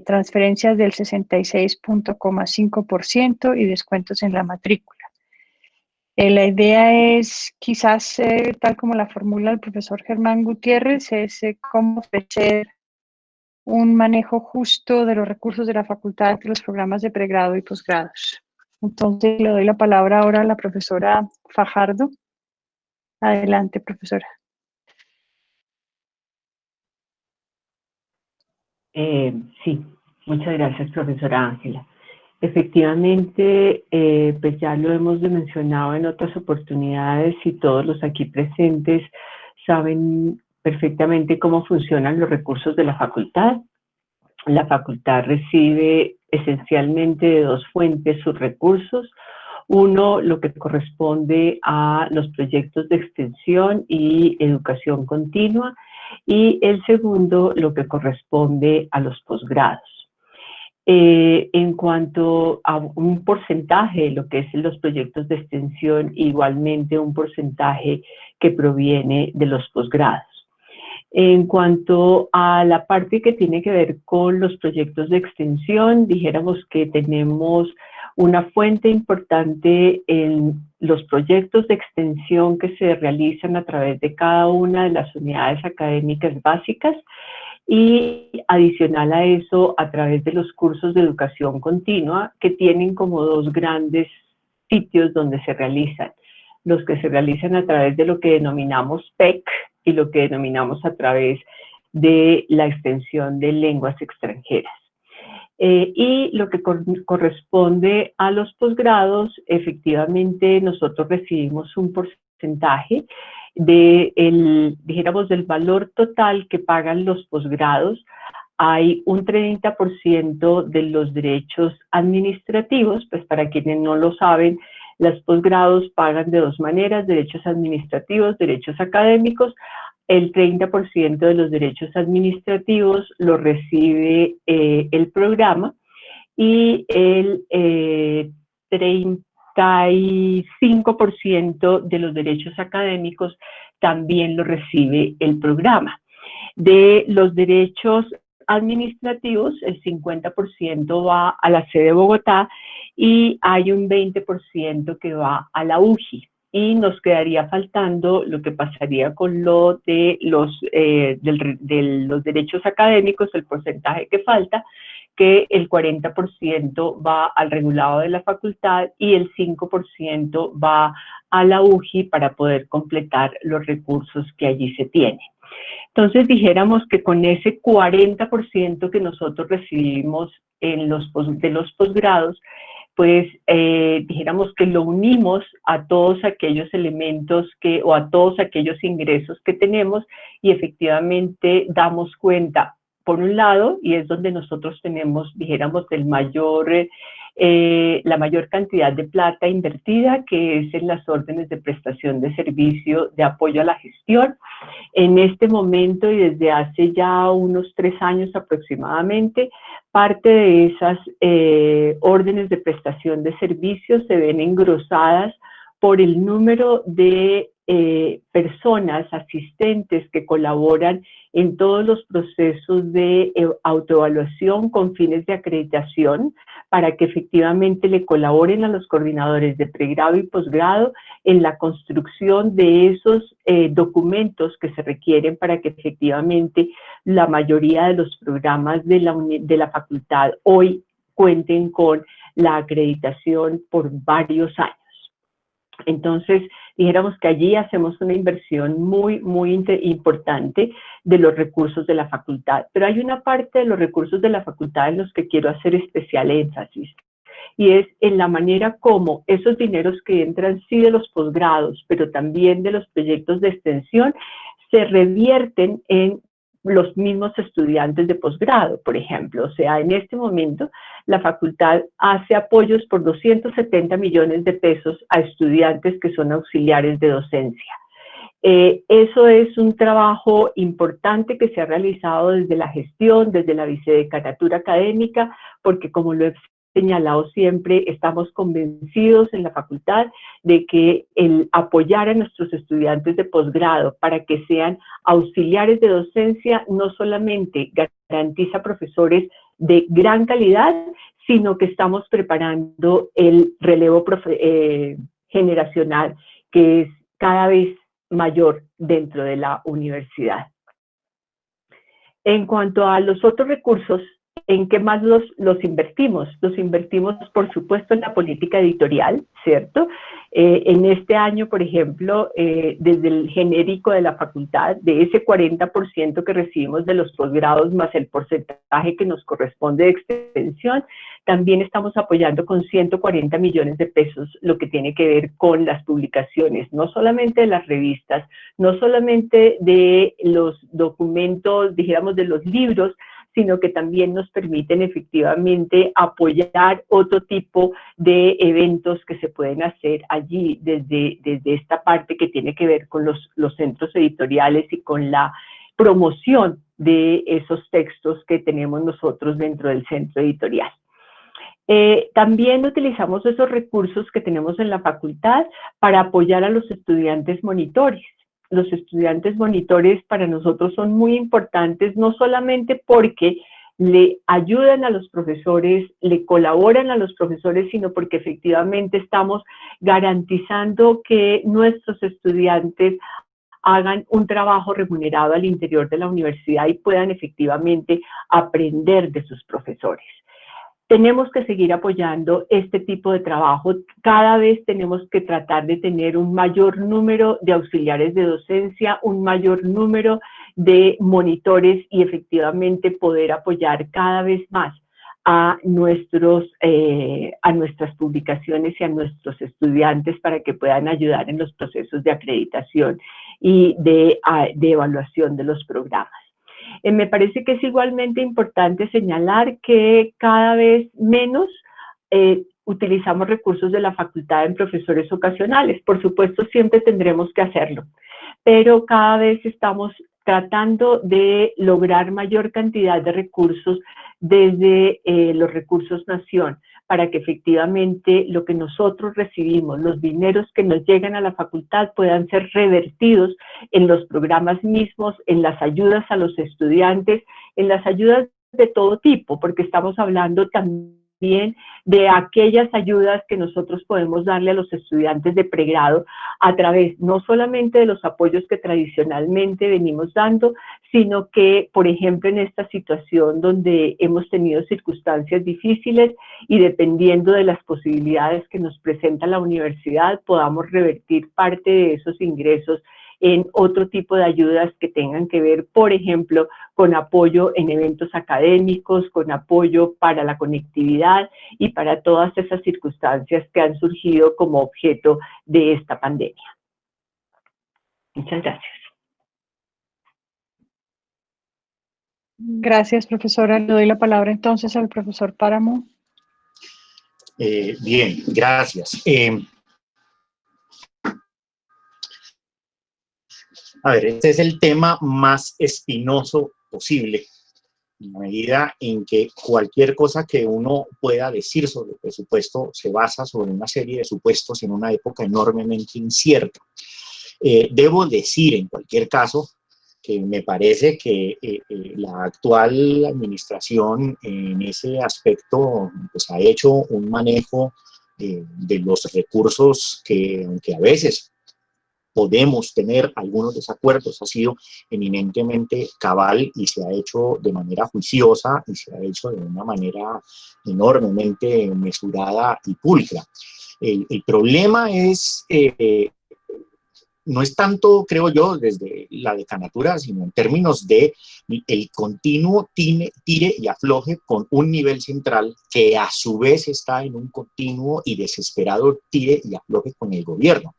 Transferencias del 66,5% y descuentos en la matrícula. La idea es, quizás, tal como la formula el profesor Germán Gutiérrez, es cómo ofrecer un manejo justo de los recursos de la facultad de los programas de pregrado y posgrados. Entonces, le doy la palabra ahora a la profesora Fajardo. Adelante, profesora. Sí, muchas gracias, profesora Ángela. Efectivamente, pues ya lo hemos mencionado en otras oportunidades y todos los aquí presentes saben perfectamente cómo funcionan los recursos de la facultad. La facultad recibe esencialmente de 2 fuentes sus recursos. Uno, lo que corresponde a los proyectos de extensión y educación continua, y el segundo, lo que corresponde a los posgrados. En cuanto a un porcentaje de lo que es los proyectos de extensión, igualmente un porcentaje que proviene de los posgrados. En cuanto a la parte que tiene que ver con los proyectos de extensión, dijéramos que tenemos una fuente importante en los proyectos de extensión que se realizan a través de cada una de las unidades académicas básicas, y adicional a eso, a través de los cursos de educación continua, que tienen como dos grandes sitios donde se realizan. Los que se realizan a través de lo que denominamos PEC y lo que denominamos a través de la extensión de lenguas extranjeras. Y lo que corresponde a los posgrados, efectivamente nosotros recibimos un porcentaje dijéramos, del valor total que pagan los posgrados. Hay un 30% de los derechos administrativos, pues para quienes no lo saben, los posgrados pagan de dos maneras: derechos administrativos, derechos académicos. El 30% de los derechos administrativos lo recibe el programa, y el 35% de los derechos académicos también lo recibe el programa. De los derechos administrativos, el 50% va a la sede de Bogotá y hay un 20% que va a la UJI. Y nos quedaría faltando lo que pasaría con lo de los derechos académicos, el porcentaje que falta, que el 40% va al regulado de la facultad y el 5% va a la UJI para poder completar los recursos que allí se tienen. Entonces dijéramos que con ese 40% que nosotros recibimos de los posgrados, pues dijéramos que lo unimos a todos aquellos elementos o a todos aquellos ingresos que tenemos, y efectivamente damos cuenta, por un lado, y es donde nosotros tenemos, dijéramos, la mayor cantidad de plata invertida, que es en las órdenes de prestación de servicio de apoyo a la gestión. En este momento y desde hace ya unos 3 años aproximadamente, parte de esas órdenes de prestación de servicios se ven engrosadas por el número de personas, asistentes que colaboran en todos los procesos de autoevaluación con fines de acreditación, para que efectivamente le colaboren a los coordinadores de pregrado y posgrado en la construcción de esos documentos que se requieren para que efectivamente la mayoría de los programas de la facultad hoy cuenten con la acreditación por varios años. Entonces, dijéramos que allí hacemos una inversión muy importante de los recursos de la facultad. Pero hay una parte de los recursos de la facultad en los que quiero hacer especial énfasis, y es en la manera como esos dineros que entran sí de los posgrados, pero también de los proyectos de extensión, se revierten en los mismos estudiantes de posgrado, por ejemplo. O sea, en este momento la facultad hace apoyos por 270 millones de pesos a estudiantes que son auxiliares de docencia. Eso es un trabajo importante que se ha realizado desde la gestión, desde la vicedecanatura académica, porque como lo he señalado siempre, estamos convencidos en la facultad de que el apoyar a nuestros estudiantes de posgrado para que sean auxiliares de docencia no solamente garantiza profesores de gran calidad, sino que estamos preparando el relevo generacional, que es cada vez mayor dentro de la universidad. En cuanto a los otros recursos, ¿en qué más los invertimos? Los invertimos, por supuesto, en la política editorial, ¿cierto? En este año, por ejemplo, desde el genérico de la facultad, de ese 40% que recibimos de los posgrados más el porcentaje que nos corresponde de extensión, también estamos apoyando con 140 millones de pesos lo que tiene que ver con las publicaciones, no solamente de las revistas, no solamente de los documentos, dijéramos, de los libros, sino que también nos permiten efectivamente apoyar otro tipo de eventos que se pueden hacer allí desde esta parte que tiene que ver con los centros editoriales y con la promoción de esos textos que tenemos nosotros dentro del centro editorial. También utilizamos esos recursos que tenemos en la facultad para apoyar a los estudiantes monitores. Los estudiantes monitores para nosotros son muy importantes, no solamente porque le ayudan a los profesores, le colaboran a los profesores, sino porque efectivamente estamos garantizando que nuestros estudiantes hagan un trabajo remunerado al interior de la universidad y puedan efectivamente aprender de sus profesores. Tenemos que seguir apoyando este tipo de trabajo. Cada vez tenemos que tratar de tener un mayor número de auxiliares de docencia, un mayor número de monitores y efectivamente poder apoyar cada vez más a nuestras publicaciones y a nuestros estudiantes para que puedan ayudar en los procesos de acreditación y de evaluación de los programas. Me parece que es igualmente importante señalar que cada vez menos utilizamos recursos de la facultad en profesores ocasionales. Por supuesto, siempre tendremos que hacerlo, pero cada vez estamos tratando de lograr mayor cantidad de recursos desde los recursos nación, para que efectivamente lo que nosotros recibimos, los dineros que nos llegan a la facultad puedan ser revertidos en los programas mismos, en las ayudas a los estudiantes, en las ayudas de todo tipo, porque estamos hablando también de aquellas ayudas que nosotros podemos darle a los estudiantes de pregrado a través no solamente de los apoyos que tradicionalmente venimos dando, sino que, por ejemplo, en esta situación donde hemos tenido circunstancias difíciles y dependiendo de las posibilidades que nos presenta la universidad, podamos revertir parte de esos ingresos en otro tipo de ayudas que tengan que ver, por ejemplo, con apoyo en eventos académicos, con apoyo para la conectividad y para todas esas circunstancias que han surgido como objeto de esta pandemia. Muchas gracias. Gracias, profesora. Le doy la palabra entonces al profesor Páramo. Bien, gracias. A ver, este es el tema más espinoso posible, en la medida en que cualquier cosa que uno pueda decir sobre el presupuesto se basa sobre una serie de supuestos en una época enormemente incierta. Debo decir, en cualquier caso, que me parece que la actual administración en ese aspecto pues, ha hecho un manejo de los recursos que, aunque a veces podemos tener algunos desacuerdos, ha sido eminentemente cabal y se ha hecho de manera juiciosa y se ha hecho de una manera enormemente mesurada y pulcra. El problema es, no es tanto, creo yo, desde la decanatura, sino en términos de el continuo tire y afloje con un nivel central que a su vez está en un continuo y desesperado tire y afloje con el gobierno.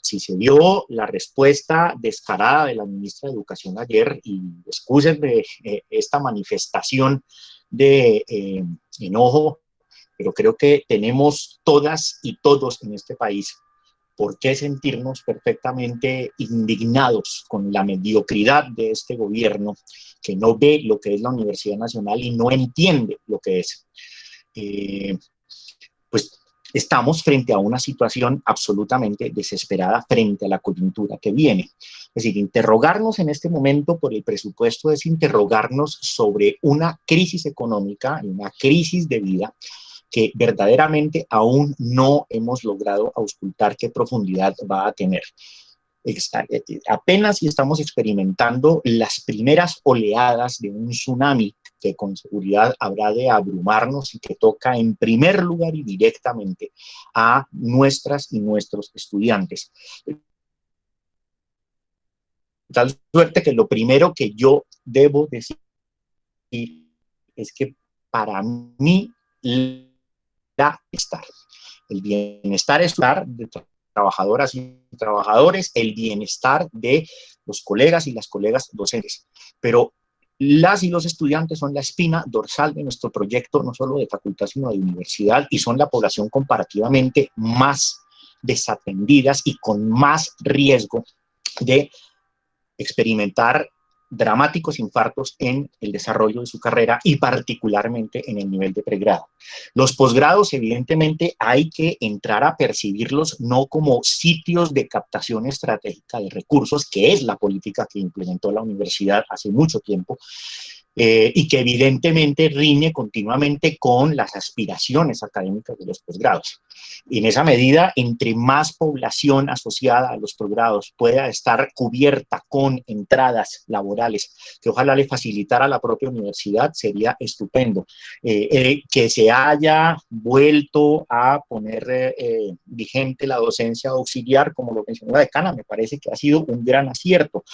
Si se vio la respuesta descarada de la ministra de Educación ayer, y excúsenme esta manifestación de enojo, pero creo que tenemos todas y todos en este país por qué sentirnos perfectamente indignados con la mediocridad de este gobierno que no ve lo que es la Universidad Nacional y no entiende lo que es. Pues estamos frente a una situación absolutamente desesperada frente a la coyuntura que viene. Es decir, interrogarnos en este momento por el presupuesto es interrogarnos sobre una crisis económica, una crisis de vida que verdaderamente aún no hemos logrado auscultar qué profundidad va a tener. Apenas si estamos experimentando las primeras oleadas de un tsunami que con seguridad habrá de abrumarnos y que toca en primer lugar y directamente a nuestras y nuestros estudiantes. Tal suerte que lo primero que yo debo decir es que para mí el bienestar escolar de trabajadoras y trabajadores, el bienestar de los colegas y las colegas docentes. Pero Las y los estudiantes son la espina dorsal de nuestro proyecto, no solo de facultad, sino de universidad, y son la población comparativamente más desatendidas y con más riesgo de experimentar dramáticos infartos en el desarrollo de su carrera y particularmente en el nivel de pregrado. Los posgrados, evidentemente, hay que entrar a percibirlos no como sitios de captación estratégica de recursos, que es la política que implementó la universidad hace mucho tiempo, y que evidentemente riñe continuamente con las aspiraciones académicas de los posgrados. Y en esa medida, entre más población asociada a los posgrados pueda estar cubierta con entradas laborales, que ojalá le facilitara a la propia universidad, sería estupendo. Que se haya vuelto a poner vigente la docencia auxiliar, como lo mencionó la decana, me parece que ha sido un gran acierto.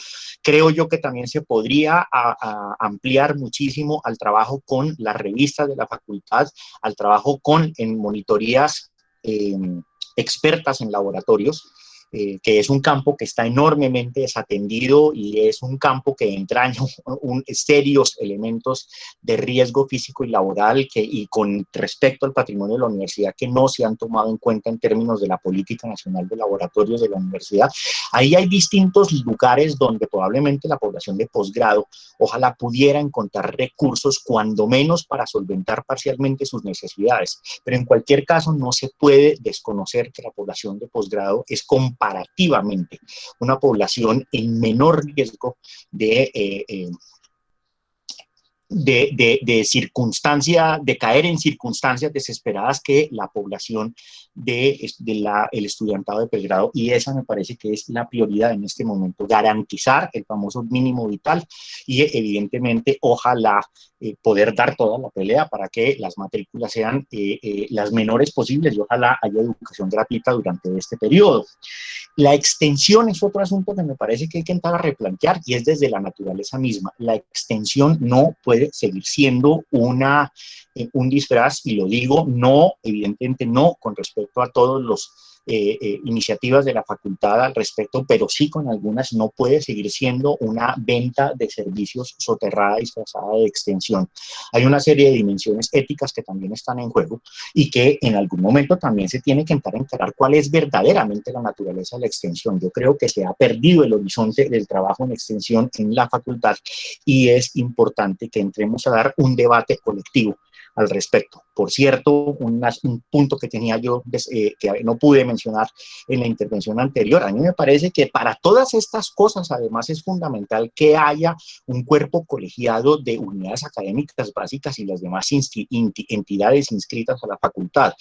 Creo yo que también se podría ampliar muchísimo al trabajo con las revistas de la facultad, al trabajo en monitorías expertas en laboratorios, que es un campo que está enormemente desatendido y es un campo que entraña serios elementos de riesgo físico y laboral y con respecto al patrimonio de la universidad que no se han tomado en cuenta en términos de la política nacional de laboratorios de la universidad. Ahí hay distintos lugares donde probablemente la población de posgrado ojalá pudiera encontrar recursos, cuando menos para solventar parcialmente sus necesidades, pero en cualquier caso no se puede desconocer que la población de posgrado es comparativamente una población en menor riesgo de caer en circunstancias desesperadas que la población el estudiantado de pregrado, y esa me parece que es la prioridad en este momento, garantizar el famoso mínimo vital y evidentemente ojalá poder dar toda la pelea para que las matrículas sean las menores posibles y ojalá haya educación gratuita durante este periodo. La extensión es otro asunto que me parece que hay que entrar a replantear y es desde la naturaleza misma. La extensión no puede seguir siendo un disfraz, y lo digo no, evidentemente no con respecto a todos los iniciativas de la facultad al respecto, pero sí con algunas, no puede seguir siendo una venta de servicios soterrada y disfrazada de extensión. Hay una serie de dimensiones éticas que también están en juego y que en algún momento también se tiene que entrar a encarar cuál es verdaderamente la naturaleza de la extensión. Yo creo que se ha perdido el horizonte del trabajo en extensión en la facultad y es importante que entremos a dar un debate colectivo al respecto. Por cierto, un punto que tenía yo que no pude mencionar en la intervención anterior, a mí me parece que para todas estas cosas además es fundamental que haya un cuerpo colegiado de unidades académicas básicas y las demás entidades inscritas a la facultad.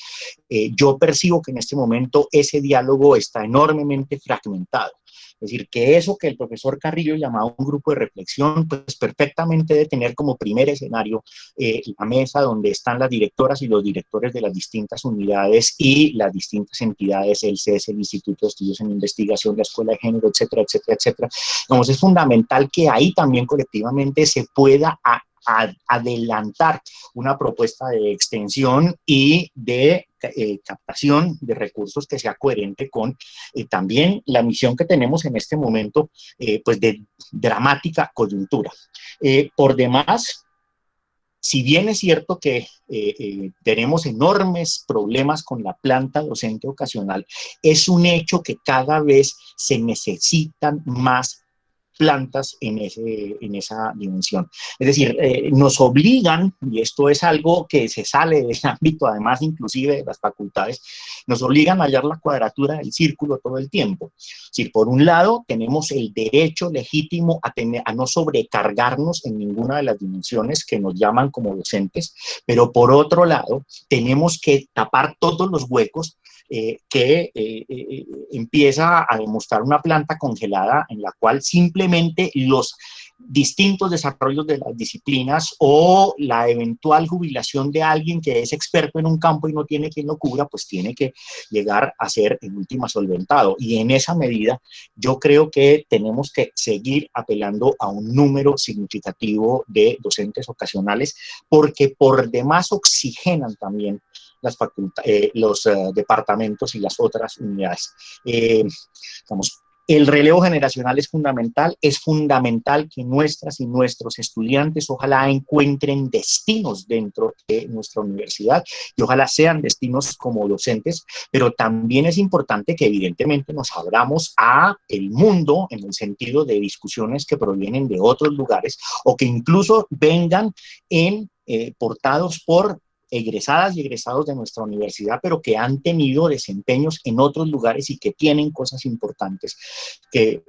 Yo percibo que en este momento ese diálogo está enormemente fragmentado. Es decir, que eso que el profesor Carrillo llamaba un grupo de reflexión, pues perfectamente debe tener como primer escenario la mesa donde están las directoras y los directores de las distintas unidades y las distintas entidades, el CES, el Instituto de Estudios en Investigación, la Escuela de Género, etcétera, etcétera, etcétera. Entonces es fundamental que ahí también colectivamente se pueda adelantar una propuesta de extensión y de captación de recursos que sea coherente con también la misión que tenemos en este momento, pues de dramática coyuntura. Por demás, si bien es cierto que tenemos enormes problemas con la planta docente ocasional, es un hecho que cada vez se necesitan más plantas en esa dimensión. Es decir, nos obligan, y esto es algo que se sale del ámbito, además, inclusive de las facultades, nos obligan a hallar la cuadratura del círculo todo el tiempo. Es decir, por un lado, tenemos el derecho legítimo a no sobrecargarnos en ninguna de las dimensiones que nos llaman como docentes, pero por otro lado, tenemos que tapar todos los huecos que empieza a demostrar una planta congelada en la cual simplemente los distintos desarrollos de las disciplinas o la eventual jubilación de alguien que es experto en un campo y no tiene quien lo cubra, pues tiene que llegar a ser en última solventado. Y en esa medida yo creo que tenemos que seguir apelando a un número significativo de docentes ocasionales porque por demás oxigenan también los departamentos y las otras unidades. El relevo generacional es fundamental que nuestras y nuestros estudiantes ojalá encuentren destinos dentro de nuestra universidad y ojalá sean destinos como docentes, pero también es importante que evidentemente nos abramos a el mundo en el sentido de discusiones que provienen de otros lugares o que incluso vengan portados por egresadas y egresados de nuestra universidad, pero que han tenido desempeños en otros lugares y que tienen cosas importantes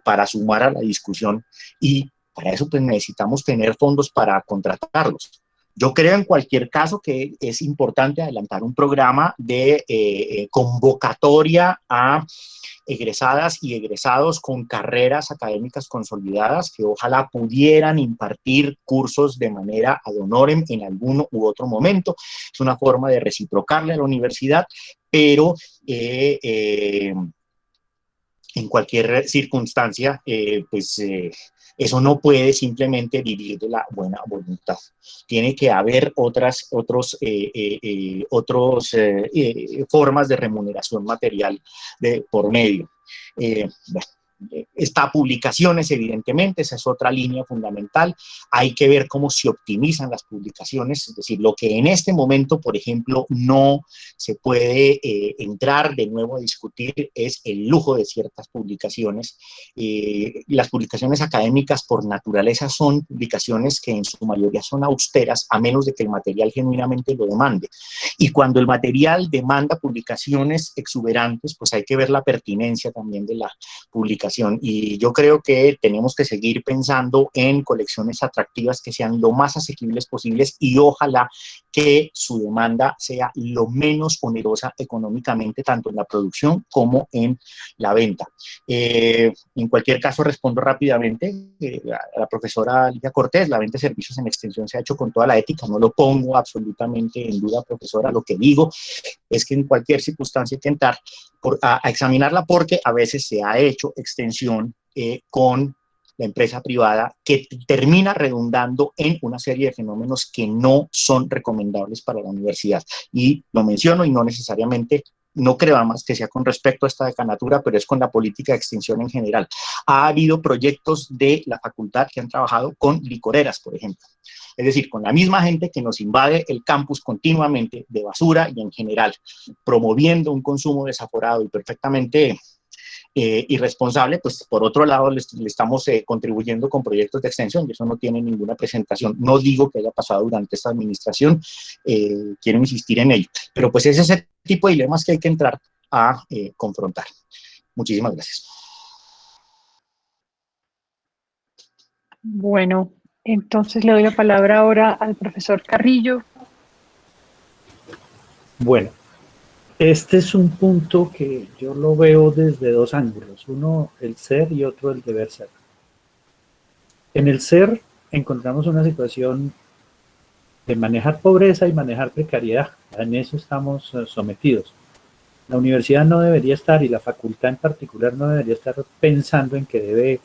para sumar a la discusión, y para eso pues necesitamos tener fondos para contratarlos. Yo creo en cualquier caso que es importante adelantar un programa de convocatoria a egresadas y egresados con carreras académicas consolidadas que ojalá pudieran impartir cursos de manera ad honorem en alguno u otro momento. Es una forma de reciprocarle a la universidad, pero en cualquier circunstancia, eso no puede simplemente vivir de la buena voluntad. Tiene que haber otras formas de remuneración material por medio. Bueno, está publicaciones, evidentemente, esa es otra línea fundamental. Hay que ver cómo se optimizan las publicaciones, es decir, lo que en este momento, por ejemplo, no se puede entrar de nuevo a discutir es el lujo de ciertas publicaciones. Las publicaciones académicas por naturaleza son publicaciones que en su mayoría son austeras, a menos de que el material genuinamente lo demande. Y cuando el material demanda publicaciones exuberantes, pues hay que ver la pertinencia también de la publicación. Y yo creo que tenemos que seguir pensando en colecciones atractivas que sean lo más asequibles posibles y ojalá que su demanda sea lo menos onerosa económicamente, tanto en la producción como en la venta. En cualquier caso, respondo rápidamente a la profesora Lidia Cortés. La venta de servicios en extensión se ha hecho con toda la ética, no lo pongo absolutamente en duda, profesora. Lo que digo es que en cualquier circunstancia hay que entrar a examinarla, porque a veces se ha hecho extensión con la empresa privada que termina redundando en una serie de fenómenos que no son recomendables para la universidad. Y lo menciono y no necesariamente, no creo además que sea con respecto a esta decanatura, pero es con la política de extensión en general. Ha habido proyectos de la facultad que han trabajado con licoreras, por ejemplo. Es decir, con la misma gente que nos invade el campus continuamente de basura y en general, promoviendo un consumo desaforado y perfectamente irresponsable, pues por otro lado le estamos contribuyendo con proyectos de extensión, y eso no tiene ninguna presentación. No digo que haya pasado durante esta administración, quiero insistir en ello, pero pues es ese tipo de dilemas que hay que entrar a confrontar. Muchísimas gracias. Bueno, entonces le doy la palabra ahora al profesor Carrillo. Bueno, este es un punto que yo lo veo desde dos ángulos, uno el ser y otro el deber ser. En el ser encontramos una situación de manejar pobreza y manejar precariedad, en eso estamos sometidos. La universidad no debería estar, y la facultad en particular no debería estar pensando en que debe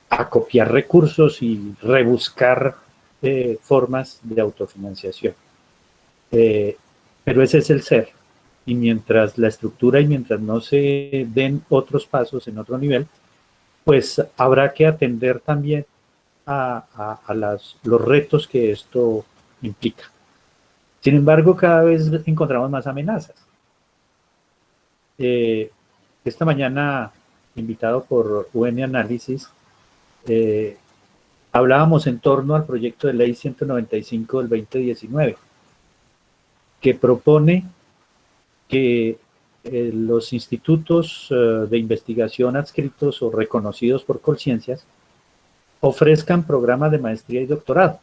acopiar recursos y rebuscar formas de autofinanciación. Pero ese es el ser, y mientras la estructura y mientras no se den otros pasos en otro nivel, pues habrá que atender también a los retos que esto implica. Sin embargo, cada vez encontramos más amenazas. Esta mañana, invitado por UN Análisis, hablábamos en torno al proyecto de ley 195 del 2019, que propone que los institutos de investigación adscritos o reconocidos por Colciencias ofrezcan programas de maestría y doctorado.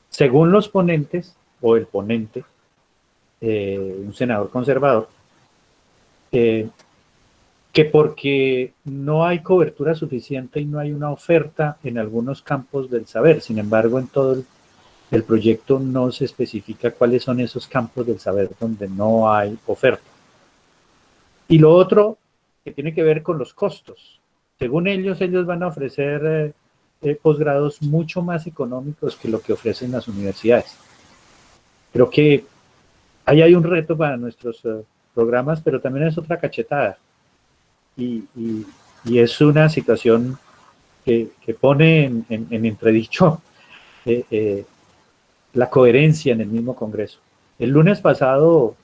Según los ponentes, o el ponente, un senador conservador, que porque no hay cobertura suficiente y no hay una oferta en algunos campos del saber. Sin embargo, en todo el proyecto no se especifica cuáles son esos campos del saber donde no hay oferta. Y lo otro, que tiene que ver con los costos. Según ellos van a ofrecer posgrados mucho más económicos que lo que ofrecen las universidades. Creo que ahí hay un reto para nuestros programas, pero también es otra cachetada. y es una situación que pone en entredicho la coherencia en el mismo Congreso. El lunes pasado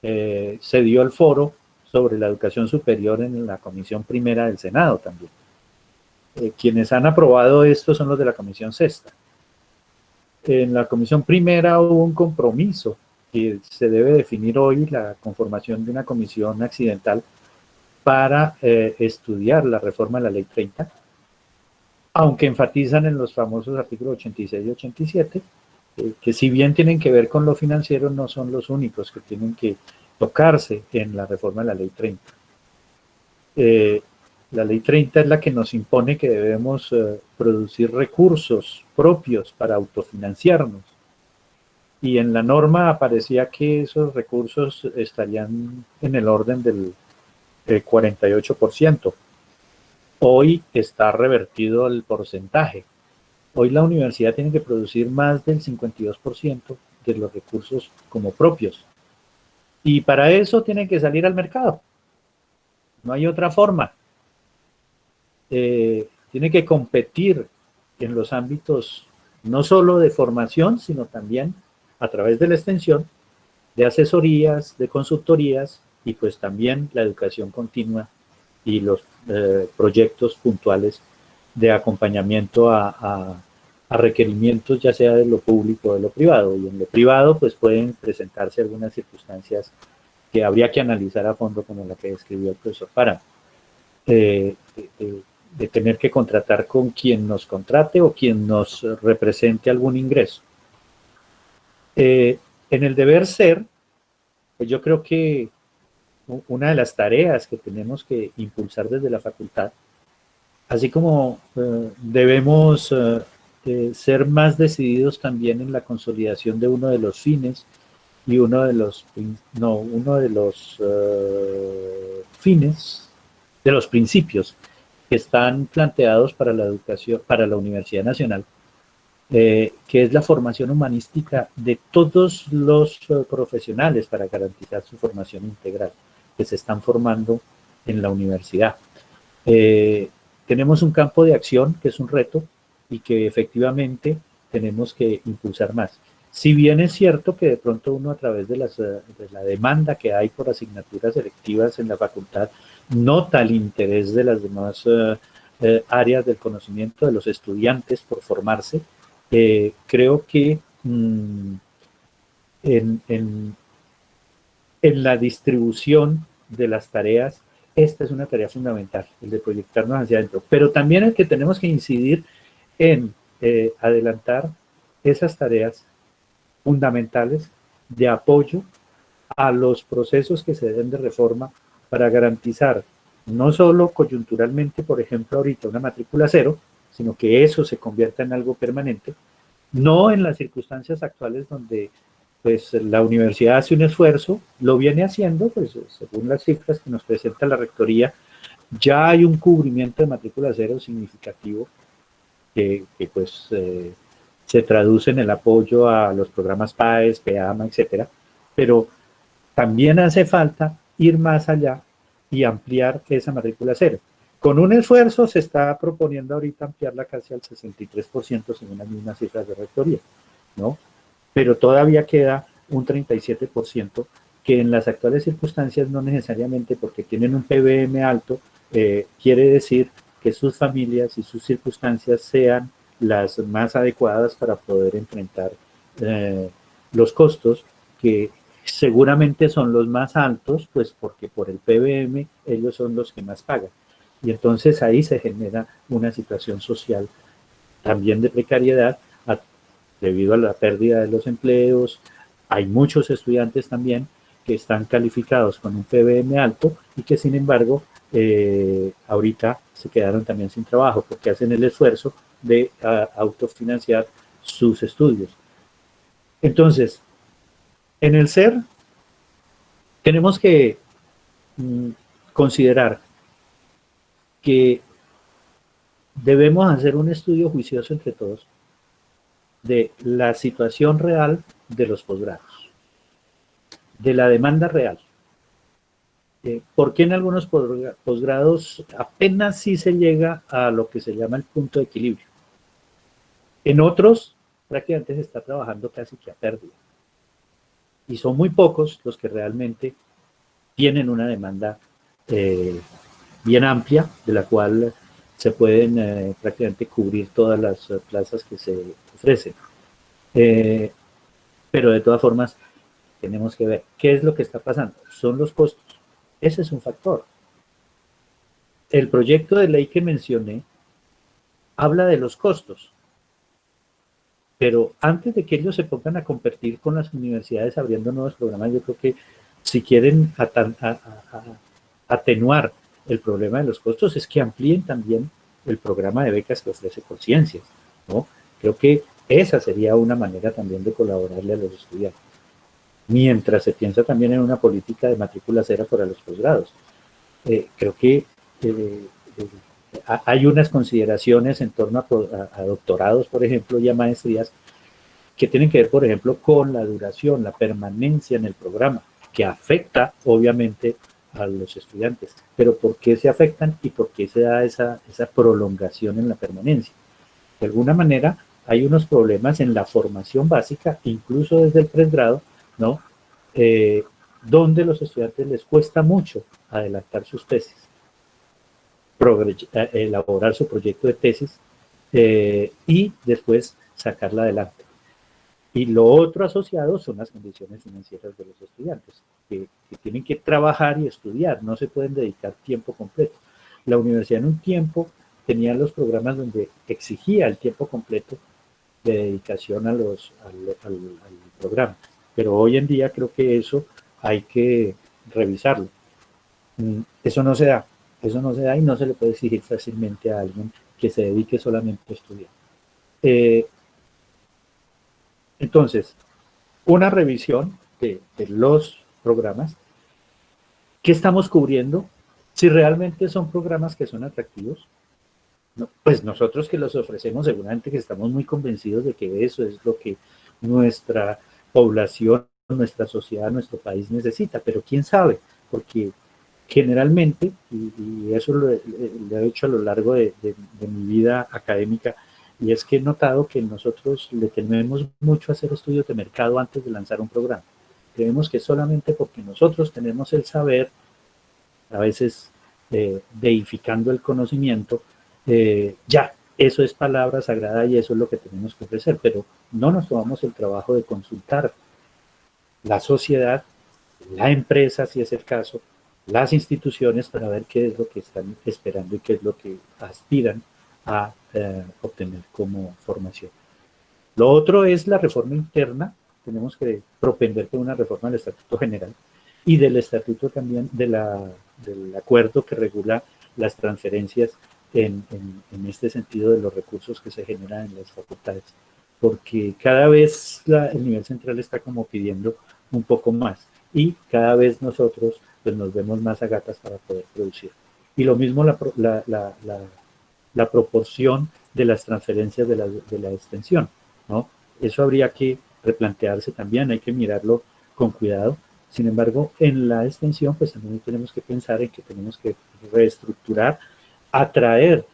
se dio el foro sobre la educación superior en la Comisión Primera del Senado también. Quienes han aprobado esto son los de la Comisión Sexta. En la Comisión Primera hubo un compromiso que se debe definir hoy, la conformación de una comisión accidental para estudiar la reforma de la Ley 30, aunque enfatizan en los famosos artículos 86 y 87, que si bien tienen que ver con lo financiero, no son los únicos que tienen que tocarse en la reforma de la Ley 30. La Ley 30 es la que nos impone que debemos producir recursos propios para autofinanciarnos. Y en la norma aparecía que esos recursos estarían en el orden del 48%. Hoy está revertido el porcentaje. Hoy la universidad tiene que producir más del 52% de los recursos como propios. Y para eso tiene que salir al mercado. No hay otra forma. Tiene que competir en los ámbitos no solo de formación, sino también a través de la extensión, de asesorías, de consultorías y pues también la educación continua y los proyectos puntuales de acompañamiento a requerimientos ya sea de lo público o de lo privado. Y en lo privado pues pueden presentarse algunas circunstancias que habría que analizar a fondo, como la que describió el profesor Páramo. De tener que contratar con quien nos contrate o quien nos represente algún ingreso. En el deber ser, pues yo creo que una de las tareas que tenemos que impulsar desde la facultad, así como debemos ser más decididos también en la consolidación de uno de los fines y uno de los fines, de los principios que están planteados para la educación, para la Universidad Nacional, que es la formación humanística de todos los profesionales para garantizar su formación integral que se están formando en la universidad. Tenemos un campo de acción que es un reto y que efectivamente tenemos que impulsar más. Si bien es cierto que de pronto uno a través de la demanda que hay por asignaturas selectivas en la facultad nota el interés de las demás áreas del conocimiento de los estudiantes por formarse, creo que en la distribución de las tareas, esta es una tarea fundamental, el de proyectarnos hacia adentro, pero también el que tenemos que incidir en adelantar esas tareas fundamentales de apoyo a los procesos que se den de reforma para garantizar no solo coyunturalmente, por ejemplo, ahorita una matrícula cero, sino que eso se convierta en algo permanente, no en las circunstancias actuales donde pues la universidad hace un esfuerzo, lo viene haciendo, pues según las cifras que nos presenta la rectoría, ya hay un cubrimiento de matrícula cero significativo que pues se traduce en el apoyo a los programas PAES, PEAMA, etcétera, pero también hace falta ir más allá y ampliar esa matrícula cero. Con un esfuerzo se está proponiendo ahorita ampliarla casi al 63% según las mismas cifras de rectoría, ¿no? Pero todavía queda un 37% que en las actuales circunstancias no necesariamente porque tienen un PBM alto, quiere decir que sus familias y sus circunstancias sean las más adecuadas para poder enfrentar los costos que seguramente son los más altos, pues porque por el PBM ellos son los que más pagan. Y entonces ahí se genera una situación social también de precariedad debido a la pérdida de los empleos. Hay muchos estudiantes también que están calificados con un PBM alto y que sin embargo ahorita se quedaron también sin trabajo porque hacen el esfuerzo de autofinanciar sus estudios. Entonces, en el SER tenemos que considerar que debemos hacer un estudio juicioso entre todos de la situación real de los posgrados, de la demanda real, ¿Por qué en algunos posgrados apenas sí se llega a lo que se llama el punto de equilibrio? En otros, prácticamente se está trabajando casi que a pérdida. Y son muy pocos los que realmente tienen una demanda bien amplia, de la cual se pueden prácticamente cubrir todas las plazas que se ofrecen. Pero de todas formas, tenemos que ver qué es lo que está pasando. Son los costos. Ese es un factor. El proyecto de ley que mencioné habla de los costos, pero antes de que ellos se pongan a competir con las universidades abriendo nuevos programas, yo creo que si quieren atenuar el problema de los costos, es que amplíen también el programa de becas que ofrece Conciencias, ¿no? Creo que esa sería una manera también de colaborarle a los estudiantes. Mientras se piensa también en una política de matrícula cero para los posgrados. Creo que hay unas consideraciones en torno a doctorados, por ejemplo, y a maestrías, que tienen que ver, por ejemplo, con la duración, la permanencia en el programa, que afecta, obviamente, a los estudiantes. Pero ¿por qué se afectan y por qué se da esa prolongación en la permanencia? De alguna manera, hay unos problemas en la formación básica, incluso desde el pregrado, ¿no? Donde los estudiantes les cuesta mucho adelantar sus tesis, elaborar su proyecto de tesis y después sacarla adelante. Y lo otro asociado son las condiciones financieras de los estudiantes, que tienen que trabajar y estudiar, no se pueden dedicar tiempo completo. La universidad en un tiempo tenía los programas donde exigía el tiempo completo de dedicación al programa, pero hoy en día creo que eso hay que revisarlo. Eso no se da y no se le puede exigir fácilmente a alguien que se dedique solamente a estudiar. Entonces, una revisión de los programas, ¿qué estamos cubriendo? Si realmente son programas que son atractivos, no, pues nosotros que los ofrecemos seguramente que estamos muy convencidos de que eso es lo que nuestra población, nuestra sociedad, nuestro país necesita, pero quién sabe, porque generalmente, y eso lo he hecho a lo largo de mi vida académica, y es que he notado que nosotros le tememos mucho a hacer estudios de mercado antes de lanzar un programa. Creemos que solamente porque nosotros tenemos el saber, a veces deificando el conocimiento, ya, eso es palabra sagrada y eso es lo que tenemos que ofrecer, pero no nos tomamos el trabajo de consultar la sociedad, la empresa, si es el caso, las instituciones para ver qué es lo que están esperando y qué es lo que aspiran a obtener como formación. Lo otro es la reforma interna. Tenemos que propender por una reforma del Estatuto General y del Estatuto también del acuerdo que regula las transferencias en este sentido de los recursos que se generan en las facultades, porque cada vez el nivel central está como pidiendo un poco más y cada vez nosotros pues nos vemos más a gatas para poder producir. Y lo mismo la proporción de las transferencias de la extensión, ¿no? Eso habría que replantearse también, hay que mirarlo con cuidado. Sin embargo, en la extensión, pues también tenemos que pensar en que tenemos que reestructurar, atraer.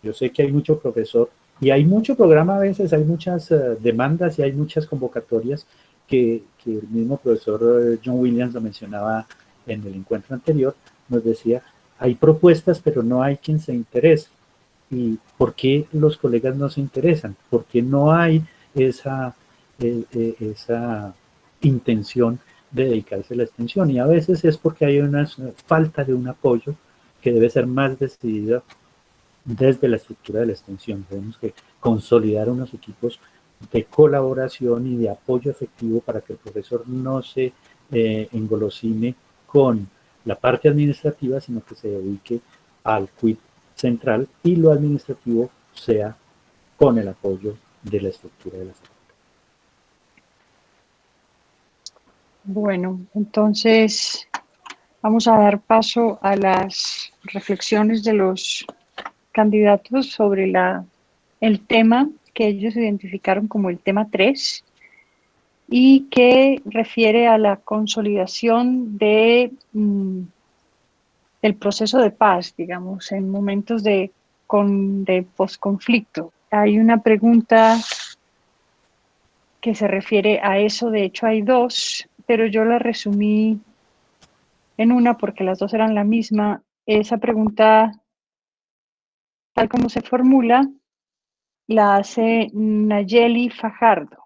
Yo sé que hay mucho profesor y hay mucho programa a veces, hay muchas demandas y hay muchas convocatorias que el mismo profesor John Williams lo mencionaba en el encuentro anterior, nos decía, hay propuestas, pero no hay quien se interese. ¿Y por qué los colegas no se interesan? ¿Por qué no hay esa intención de dedicarse a la extensión? Y a veces es porque hay una falta de un apoyo que debe ser más decidido desde la estructura de la extensión. Tenemos que consolidar unos equipos de colaboración y de apoyo efectivo para que el profesor no se engolosine con la parte administrativa, sino que se dedique al quid central y lo administrativo sea con el apoyo de la estructura de la facultad. Bueno, entonces vamos a dar paso a las reflexiones de los candidatos sobre el tema que ellos identificaron como el tema 3 y que refiere a la consolidación de el proceso de paz, digamos, en momentos de posconflicto. Hay una pregunta que se refiere a eso, de hecho hay dos, pero yo la resumí en una porque las dos eran la misma. Esa pregunta, tal como se formula, la hace Nayeli Fajardo.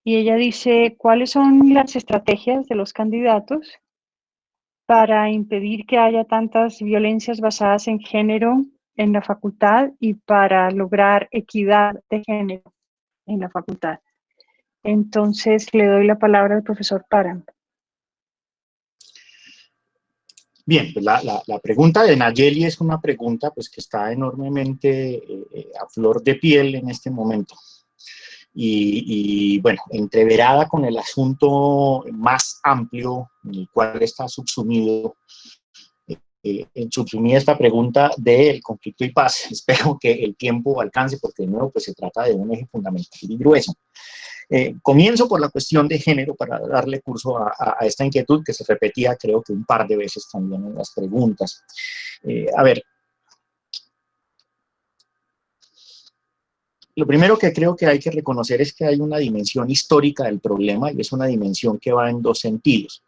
Y ella dice, ¿cuáles son las estrategias de los candidatos para impedir que haya tantas violencias basadas en género en la facultad y para lograr equidad de género en la facultad? Entonces le doy la palabra al profesor Parham. Bien, pues la pregunta de Nayeli es una pregunta pues, que está enormemente a flor de piel en este momento. Y bueno, entreverada con el asunto más amplio en el cual está subsumida esta pregunta del conflicto y paz. Espero que el tiempo alcance, porque de nuevo pues, se trata de un eje fundamental y grueso. Comienzo por la cuestión de género para darle curso a esta inquietud que se repetía creo que un par de veces también en las preguntas. A ver, lo primero que creo que hay que reconocer es que hay una dimensión histórica del problema y es una dimensión que va en dos sentidos.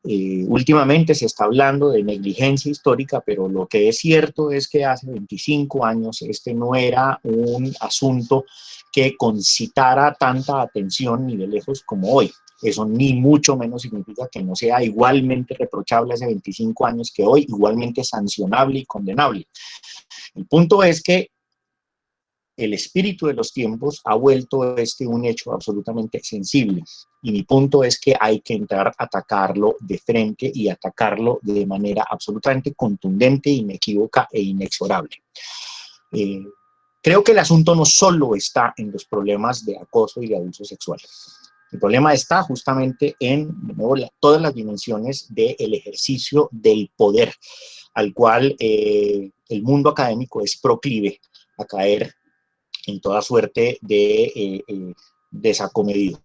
Últimamente se está hablando de negligencia histórica, pero lo que es cierto es que hace 25 años este no era un asunto que concitara tanta atención ni de lejos como hoy. Eso ni mucho menos significa que no sea igualmente reprochable hace 25 años que hoy, igualmente sancionable y condenable. El punto es que el espíritu de los tiempos ha vuelto un hecho absolutamente sensible. Y mi punto es que hay que entrar a atacarlo de frente y atacarlo de manera absolutamente contundente, inequívoca e inexorable. Creo que el asunto no solo está en los problemas de acoso y de abuso sexual. El problema está justamente en de nuevo, todas las dimensiones del ejercicio del poder, al cual el mundo académico es proclive a caer en toda suerte de desacomedidos.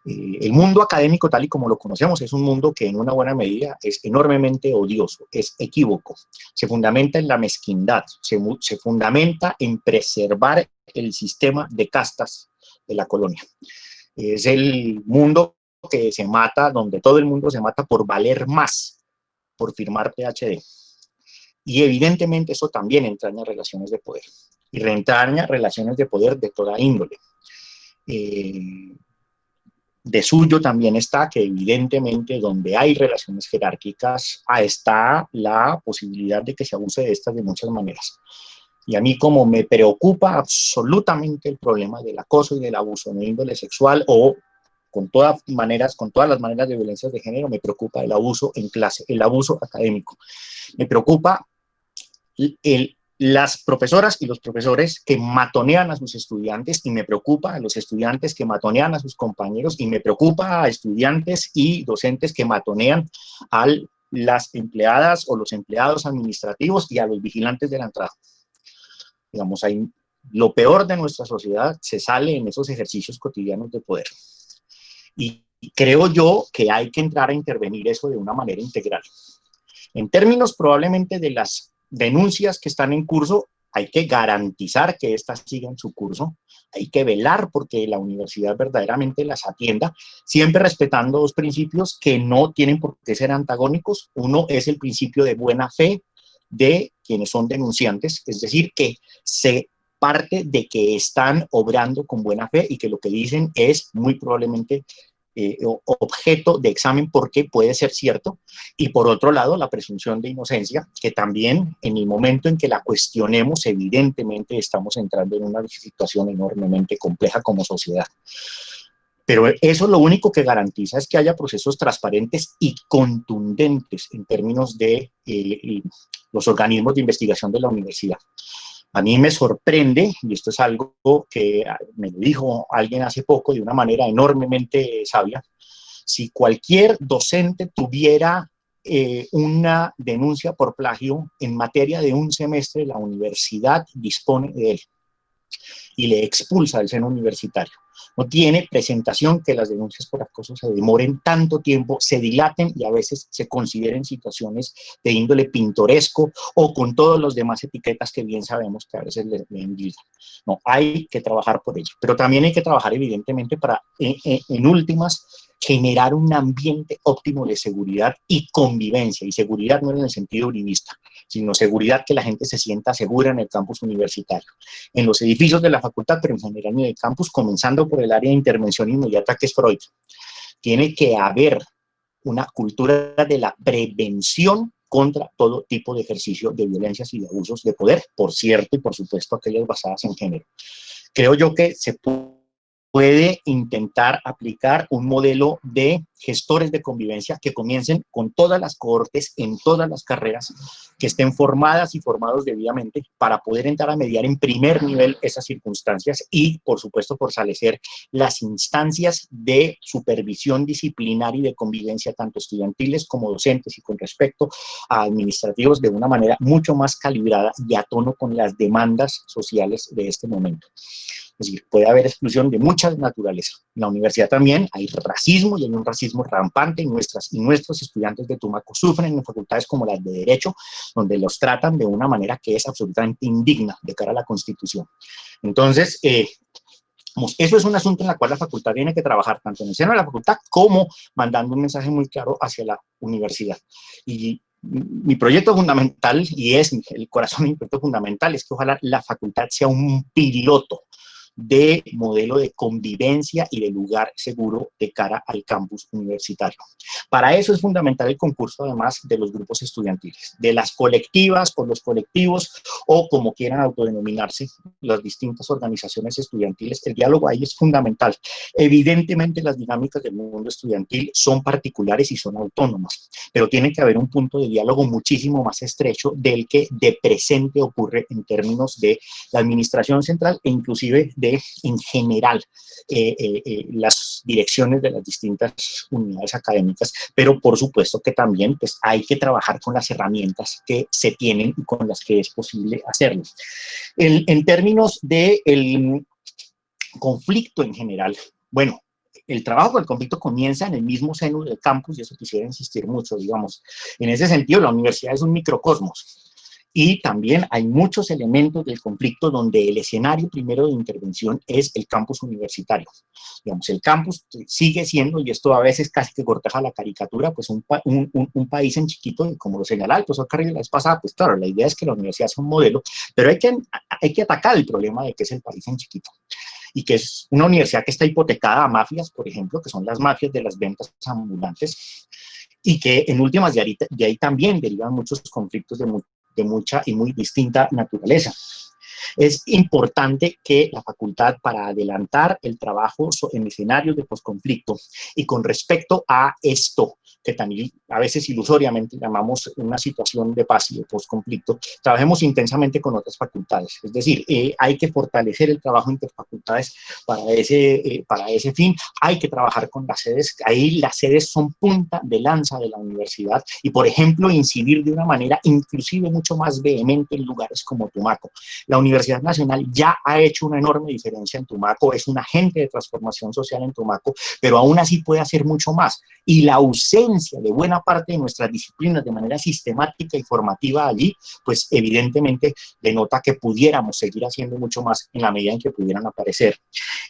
El mundo académico, tal y como lo conocemos, es un mundo que en una buena medida es enormemente odioso, es equívoco, se fundamenta en la mezquindad, se fundamenta en preservar el sistema de castas de la colonia. Es el mundo que se mata, donde todo el mundo se mata por valer más, por firmar PhD. Y evidentemente eso también entraña relaciones de poder. Y reentraña relaciones de poder de toda índole. De suyo también está que evidentemente donde hay relaciones jerárquicas está la posibilidad de que se abuse de estas de muchas maneras. Y a mí como me preocupa absolutamente el problema del acoso y del abuso en índole sexual o con todas las maneras de violencia de género, me preocupa el abuso en clase, el abuso académico. Me preocupa las profesoras y los profesores que matonean a sus estudiantes y me preocupa a los estudiantes que matonean a sus compañeros y me preocupa a estudiantes y docentes que matonean a las empleadas o los empleados administrativos y a los vigilantes de la entrada. Digamos, lo peor de nuestra sociedad se sale en esos ejercicios cotidianos de poder. Y creo yo que hay que entrar a intervenir eso de una manera integral. En términos probablemente de las denuncias que están en curso, hay que garantizar que éstas sigan su curso, hay que velar porque la universidad verdaderamente las atienda, siempre respetando dos principios que no tienen por qué ser antagónicos. Uno es el principio de buena fe de quienes son denunciantes, es decir, que se parte de que están obrando con buena fe y que lo que dicen es muy probablemente objeto de examen porque puede ser cierto, y por otro lado la presunción de inocencia, que también en el momento en que la cuestionemos evidentemente estamos entrando en una situación enormemente compleja como sociedad. Pero eso lo único que garantiza es que haya procesos transparentes y contundentes en términos de los organismos de investigación de la universidad. A mí me sorprende, y esto es algo que me lo dijo alguien hace poco de una manera enormemente sabia, si cualquier docente tuviera una denuncia por plagio en materia de un semestre, la universidad dispone de él. y le expulsa del seno universitario. No tiene presentación que las denuncias por acoso se demoren tanto tiempo, se dilaten y a veces se consideren situaciones de índole pintoresco o con todas las demás etiquetas que bien sabemos que a veces le endilgan. No, hay que trabajar por ello, pero también hay que trabajar evidentemente para, en últimas, generar un ambiente óptimo de seguridad y convivencia, y seguridad no en el sentido uribista, sino seguridad que la gente se sienta segura en el campus universitario, en los edificios de la facultad, pero en general en el campus, comenzando por el área de intervención inmediata que es Freud. Tiene que haber una cultura de la prevención contra todo tipo de ejercicio de violencias y de abusos de poder, por cierto, y por supuesto aquellas basadas en género. Creo yo que se puede intentar aplicar un modelo de gestores de convivencia que comiencen con todas las cohortes en todas las carreras, que estén formadas y formados debidamente para poder entrar a mediar en primer nivel esas circunstancias y, por supuesto, fortalecer las instancias de supervisión disciplinar y de convivencia, tanto estudiantiles como docentes y con respecto a administrativos, de una manera mucho más calibrada y a tono con las demandas sociales de este momento. Es decir, puede haber exclusión de mucha naturaleza. En la universidad también hay racismo y hay un racismo rampante y nuestros estudiantes de Tumaco sufren en facultades como las de Derecho, donde los tratan de una manera que es absolutamente indigna de cara a la Constitución. Entonces, eso es un asunto en el cual la facultad tiene que trabajar tanto en el seno de la facultad como mandando un mensaje muy claro hacia la universidad. Y mi proyecto fundamental, y es el corazón de mi proyecto fundamental, es que ojalá la facultad sea un piloto de modelo de convivencia y de lugar seguro de cara al campus universitario. Para eso es fundamental el concurso, además, de los grupos estudiantiles, de las colectivas, con los colectivos, o como quieran autodenominarse, las distintas organizaciones estudiantiles. El diálogo ahí es fundamental. Evidentemente, las dinámicas del mundo estudiantil son particulares y son autónomas, pero tiene que haber un punto de diálogo muchísimo más estrecho del que de presente ocurre en términos de la administración central e inclusive de, en general, las direcciones de las distintas unidades académicas, pero por supuesto que también pues, hay que trabajar con las herramientas que se tienen y con las que es posible hacerlo. En términos del conflicto en general, bueno, el trabajo del conflicto comienza en el mismo seno del campus, y eso quisiera insistir mucho, digamos. En ese sentido, la universidad es un microcosmos. Y también hay muchos elementos del conflicto donde el escenario primero de intervención es el campus universitario. Digamos, el campus sigue siendo, y esto a veces casi que corteja la caricatura, pues un país en chiquito, y como lo señalaba el profesor Carrillo la vez pasada, pues claro, la idea es que la universidad sea un modelo, pero hay que atacar el problema de que es el país en chiquito. Y que es una universidad que está hipotecada a mafias, por ejemplo, que son las mafias de las ventas ambulantes, y que en últimas de ahí también derivan muchos conflictos de mucha y muy distinta naturaleza. Es importante que la facultad, para adelantar el trabajo en escenarios de posconflicto y con respecto a esto, que también a veces ilusoriamente llamamos una situación de paz y de posconflicto, trabajemos intensamente con otras facultades. Es decir, hay que fortalecer el trabajo interfacultades para ese fin. Hay que trabajar con las sedes. Ahí las sedes son punta de lanza de la universidad y, por ejemplo, incidir de una manera inclusive mucho más vehemente en lugares como Tumaco. La Universidad Nacional ya ha hecho una enorme diferencia en Tumaco, es un agente de transformación social en Tumaco, pero aún así puede hacer mucho más. Y la ausencia de buena parte de nuestras disciplinas de manera sistemática y formativa allí, pues evidentemente denota que pudiéramos seguir haciendo mucho más en la medida en que pudieran aparecer.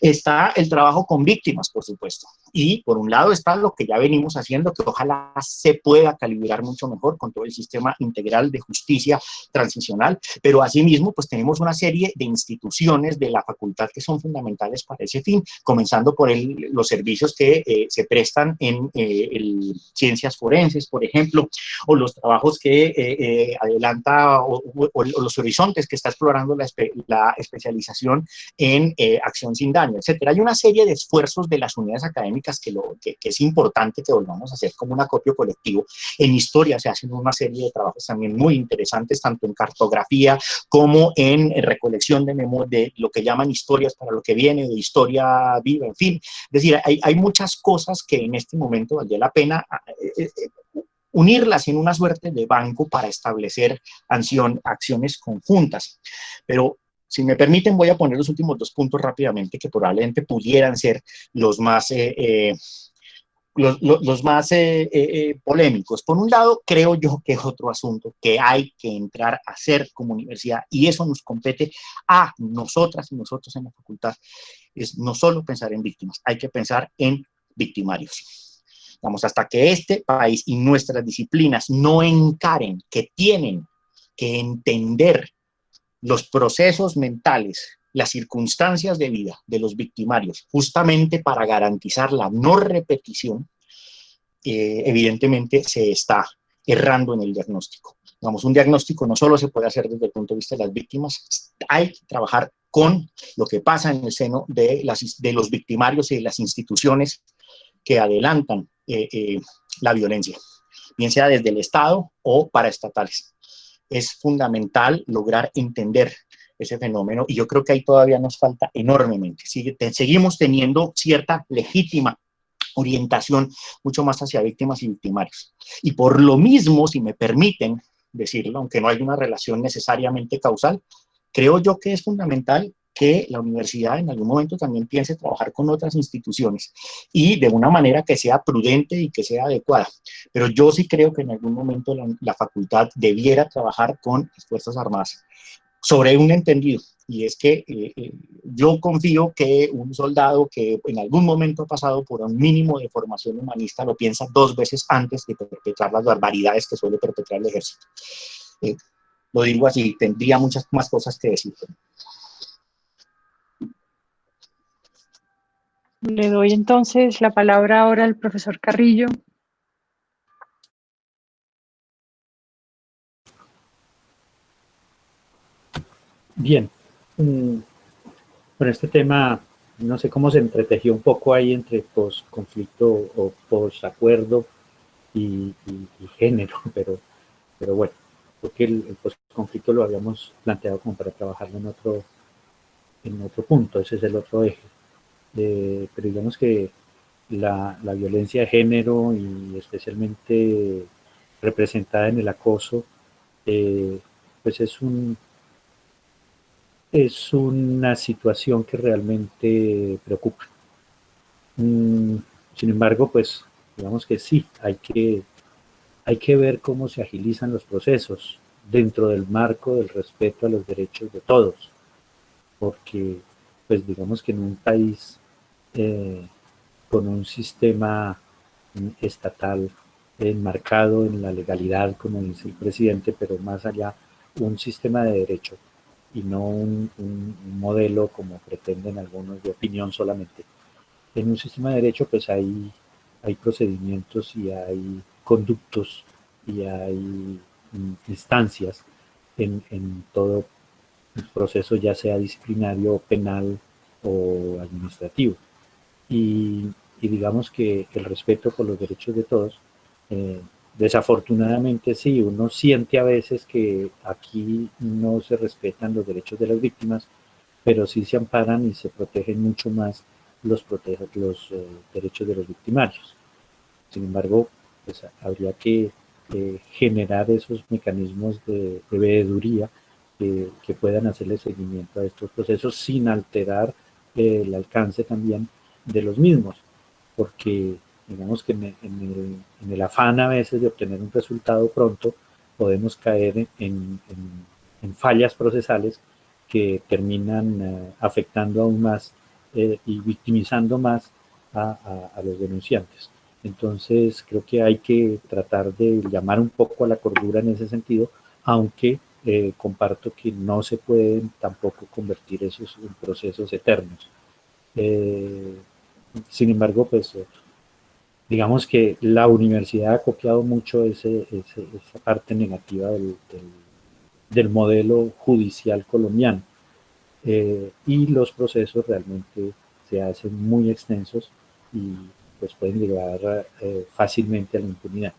Está el trabajo con víctimas, por supuesto. Y por un lado está lo que ya venimos haciendo, que ojalá se pueda calibrar mucho mejor con todo el sistema integral de justicia transicional, pero asimismo pues tenemos una serie de instituciones de la facultad que son fundamentales para ese fin, comenzando por los servicios que se prestan en ciencias forenses, por ejemplo, o los trabajos que adelanta o los horizontes que está explorando la especialización en acción sin daño, etcétera. Hay una serie de esfuerzos de las unidades académicas que es importante que volvamos a hacer como un acopio colectivo. En historia se hacen una serie de trabajos también muy interesantes, tanto en cartografía como en recolección de lo que llaman historias para lo que viene, de historia viva, en fin. Es decir, hay muchas cosas que en este momento valdría la pena unirlas en una suerte de banco para establecer acciones conjuntas. Pero Si me permiten, voy a poner los últimos 2 puntos rápidamente que probablemente pudieran ser los más polémicos. Por un lado, creo yo que es otro asunto que hay que entrar a hacer como universidad, y eso nos compete a nosotras y nosotros en la facultad. Es no solo pensar en víctimas, hay que pensar en victimarios. Vamos, hasta que este país y nuestras disciplinas no encaren que tienen que entender los procesos mentales, las circunstancias de vida de los victimarios, justamente para garantizar la no repetición, evidentemente se está errando en el diagnóstico. Vamos, un diagnóstico no solo se puede hacer desde el punto de vista de las víctimas, hay que trabajar con lo que pasa en el seno de los victimarios y de las instituciones que adelantan la violencia, bien sea desde el Estado o paraestatales. Es fundamental lograr entender ese fenómeno, y yo creo que ahí todavía nos falta enormemente. Seguimos teniendo cierta legítima orientación mucho más hacia víctimas y victimarios. Y por lo mismo, si me permiten decirlo, aunque no hay una relación necesariamente causal, creo yo que es fundamental que la universidad en algún momento también piense trabajar con otras instituciones, y de una manera que sea prudente y que sea adecuada. Pero yo sí creo que en algún momento la facultad debiera trabajar con las Fuerzas Armadas sobre un entendido, y es que yo confío que un soldado que en algún momento ha pasado por un mínimo de formación humanista lo piensa 2 veces antes de perpetrar las barbaridades que suele perpetrar el ejército. Lo digo así, tendría muchas más cosas que decir. Le doy entonces la palabra ahora al profesor Carrillo. Bien, con este tema, no sé cómo se entretejió un poco ahí entre posconflicto o posacuerdo y género, pero bueno, porque el posconflicto lo habíamos planteado como para trabajarlo en otro punto, ese es el otro eje. Pero digamos que la violencia de género, y especialmente representada en el acoso, pues es una situación que realmente preocupa. Sin embargo, pues digamos que sí, hay que ver cómo se agilizan los procesos dentro del marco del respeto a los derechos de todos, porque pues digamos que en un país con un sistema estatal enmarcado en la legalidad, como dice el presidente, pero más allá, un sistema de derecho y no un modelo como pretenden algunos de opinión solamente. En un sistema de derecho pues hay procedimientos y hay conductos y hay instancias en todo el proceso, ya sea disciplinario, penal o administrativo. Y digamos que el respeto por los derechos de todos, desafortunadamente sí, uno siente a veces que aquí no se respetan los derechos de las víctimas, pero sí se amparan y se protegen mucho más los derechos de los victimarios. Sin embargo, pues habría que generar esos mecanismos de veeduría que puedan hacerle seguimiento a estos procesos sin alterar el alcance también de los mismos, porque digamos que en el afán a veces de obtener un resultado pronto, podemos caer en fallas procesales que terminan afectando aún más y victimizando más a los denunciantes. Entonces creo que hay que tratar de llamar un poco a la cordura en ese sentido, aunque comparto que no se pueden tampoco convertir esos en procesos eternos. Sin embargo, pues digamos que la universidad ha copiado mucho esa parte negativa del modelo judicial colombiano, y los procesos realmente se hacen muy extensos y pues pueden llegar fácilmente a la impunidad.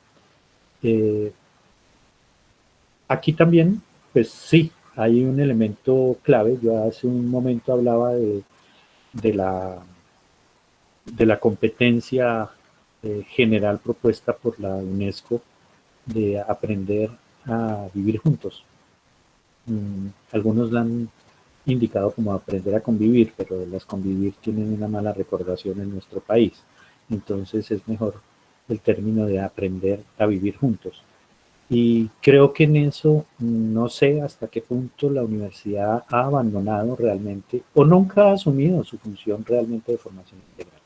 Aquí también, pues sí, hay un elemento clave. Yo hace un momento hablaba de la competencia general propuesta por la UNESCO de aprender a vivir juntos. Algunos la han indicado como aprender a convivir, pero las convivir tienen una mala recordación en nuestro país. Entonces es mejor el término de aprender a vivir juntos. Y creo que en eso no sé hasta qué punto la universidad ha abandonado realmente o nunca ha asumido su función realmente de formación integral.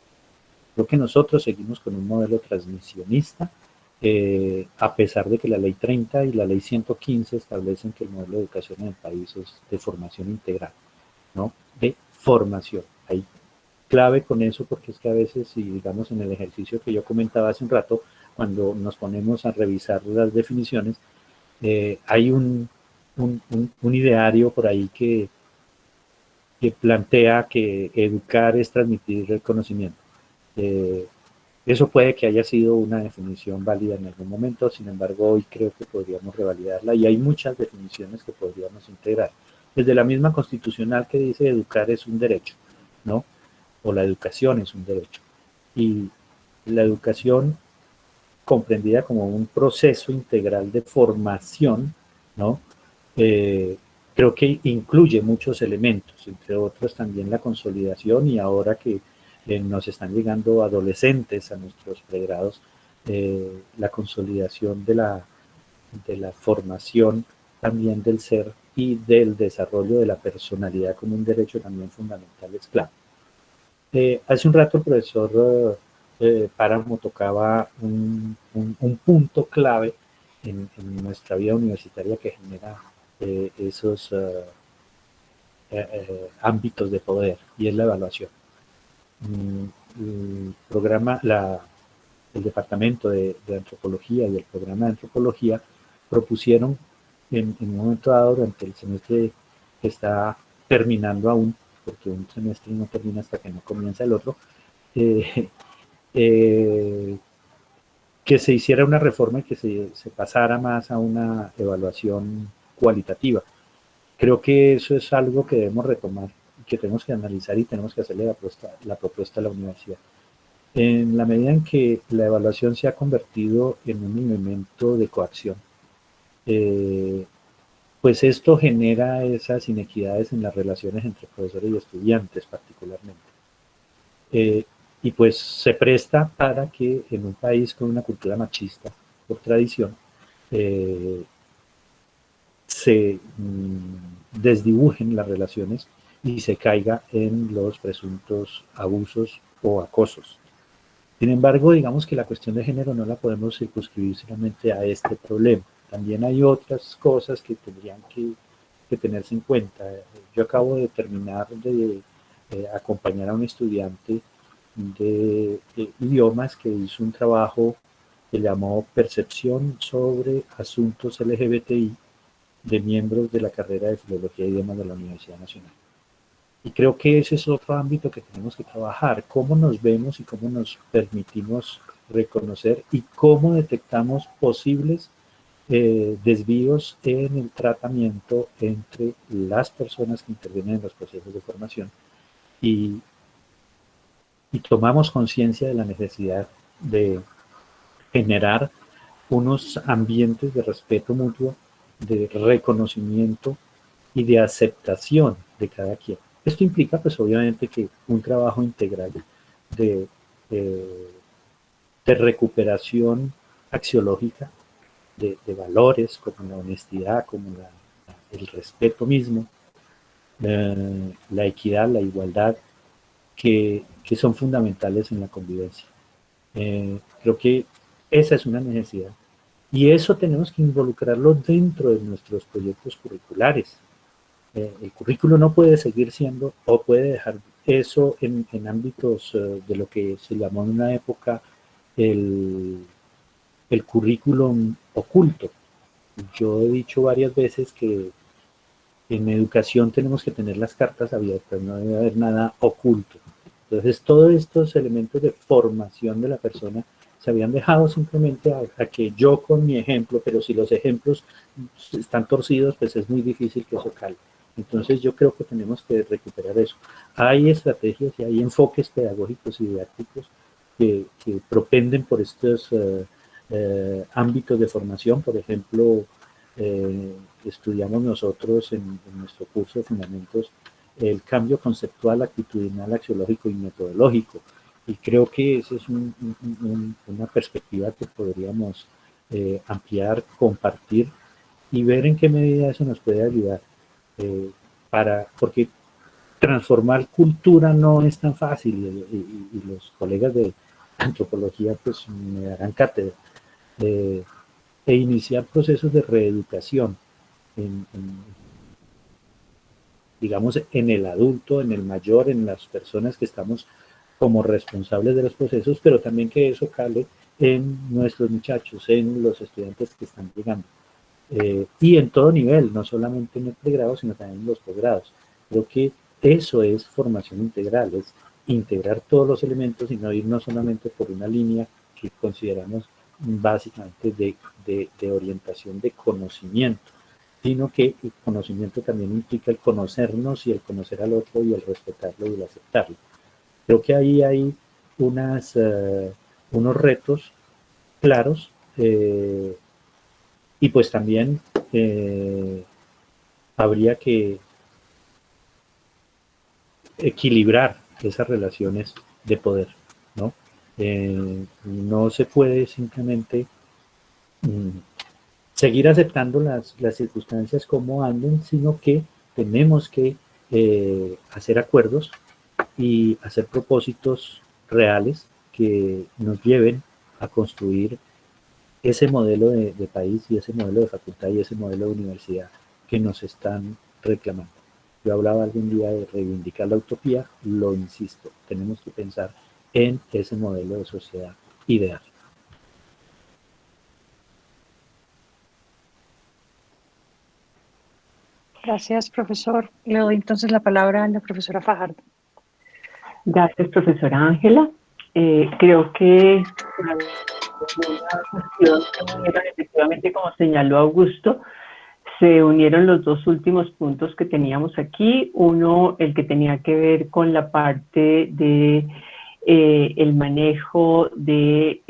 Creo que nosotros seguimos con un modelo transmisionista, a pesar de que la ley 30 y la ley 115 establecen que el modelo de educación en el país es de formación integral, ¿no? De formación. Hay clave con eso porque es que a veces, y digamos en el ejercicio que yo comentaba hace un rato, cuando nos ponemos a revisar las definiciones, hay un ideario por ahí que plantea que educar es transmitir el conocimiento. Eso puede que haya sido una definición válida en algún momento, sin embargo hoy creo que podríamos revalidarla y hay muchas definiciones que podríamos integrar. Desde la misma constitucional que dice educar es un derecho, ¿no? O la educación es un derecho. Y la educación comprendida como un proceso integral de formación, ¿no? Creo que incluye muchos elementos, entre otros también la consolidación y ahora que nos están llegando adolescentes a nuestros pregrados, la consolidación de la formación también del ser y del desarrollo de la personalidad como un derecho también fundamental es clave. Hace un rato el profesor Páramo tocaba un punto clave en nuestra vida universitaria que genera esos ámbitos de poder y es la evaluación. El programa, el departamento de antropología y el programa de antropología propusieron en un momento dado durante el semestre que está terminando aún, porque un semestre no termina hasta que no comienza el otro, que se hiciera una reforma y que se pasara más a una evaluación cualitativa. Creo que eso es algo que debemos retomar, que tenemos que analizar y tenemos que hacerle la propuesta a la universidad. En la medida en que la evaluación se ha convertido en un elemento de coacción, pues esto genera esas inequidades en las relaciones entre profesores y estudiantes particularmente. Y pues se presta para que en un país con una cultura machista, por tradición, se desdibujen las relaciones y se caiga en los presuntos abusos o acosos. Sin embargo, digamos que la cuestión de género no la podemos circunscribir solamente a este problema. También hay otras cosas que tendrían que tenerse en cuenta. Yo acabo de terminar de acompañar a un estudiante de idiomas que hizo un trabajo que llamó Percepción sobre Asuntos LGBTI de miembros de la carrera de Filología e Idiomas de la Universidad Nacional. Y creo que ese es otro ámbito que tenemos que trabajar, cómo nos vemos y cómo nos permitimos reconocer y cómo detectamos posibles desvíos en el tratamiento entre las personas que intervienen en los procesos de formación y tomamos conciencia de la necesidad de generar unos ambientes de respeto mutuo, de reconocimiento y de aceptación de cada quien. Esto implica, pues obviamente, que un trabajo integral de recuperación axiológica, de valores como la honestidad, como el respeto mismo, la equidad, la igualdad, que son fundamentales en la convivencia. Creo que esa es una necesidad. Y eso tenemos que involucrarlo dentro de nuestros proyectos curriculares. El currículo no puede seguir siendo, o puede dejar eso en ámbitos de lo que se llamó en una época el currículum oculto. Yo he dicho varias veces que en educación tenemos que tener las cartas abiertas, no debe haber nada oculto. Entonces, todos estos elementos de formación de la persona se habían dejado simplemente a que yo con mi ejemplo, pero si los ejemplos están torcidos, pues es muy difícil que eso calme. Entonces, yo creo que tenemos que recuperar eso. Hay estrategias y hay enfoques pedagógicos y didácticos que propenden por estos ámbitos de formación, por ejemplo, estudiamos nosotros en nuestro curso de fundamentos el cambio conceptual, actitudinal, axiológico y metodológico. Y creo que esa es una perspectiva que podríamos ampliar, compartir y ver en qué medida eso nos puede ayudar. Porque transformar cultura no es tan fácil y los colegas de antropología pues me darán cátedra. E iniciar procesos de reeducación digamos, en el adulto, en el mayor, en las personas que estamos como responsables de los procesos, pero también que eso cale en nuestros muchachos, en los estudiantes que están llegando. Y en todo nivel, no solamente en el pregrado, sino también en los posgrados. Creo que eso es formación integral, es integrar todos los elementos y no irnos solamente por una línea que consideramos básicamente de orientación de conocimiento, sino que el conocimiento también implica el conocernos y el conocer al otro y el respetarlo y el aceptarlo. Creo que ahí hay unos retos claros y pues también habría que equilibrar esas relaciones de poder, ¿no? No se puede simplemente seguir aceptando las circunstancias como anden, sino que tenemos que hacer acuerdos y hacer propósitos reales que nos lleven a construir ese modelo de país y ese modelo de facultad y ese modelo de universidad que nos están reclamando. Yo hablaba algún día de reivindicar la utopía, lo insisto, tenemos que pensar en ese modelo de sociedad ideal. Gracias, profesor. Le doy entonces la palabra a la profesora Fajardo. Gracias, profesora Ángela. Creo que efectivamente, como señaló Augusto, se unieron los dos últimos puntos que teníamos aquí. Uno, el que tenía que ver con la parte de el manejo de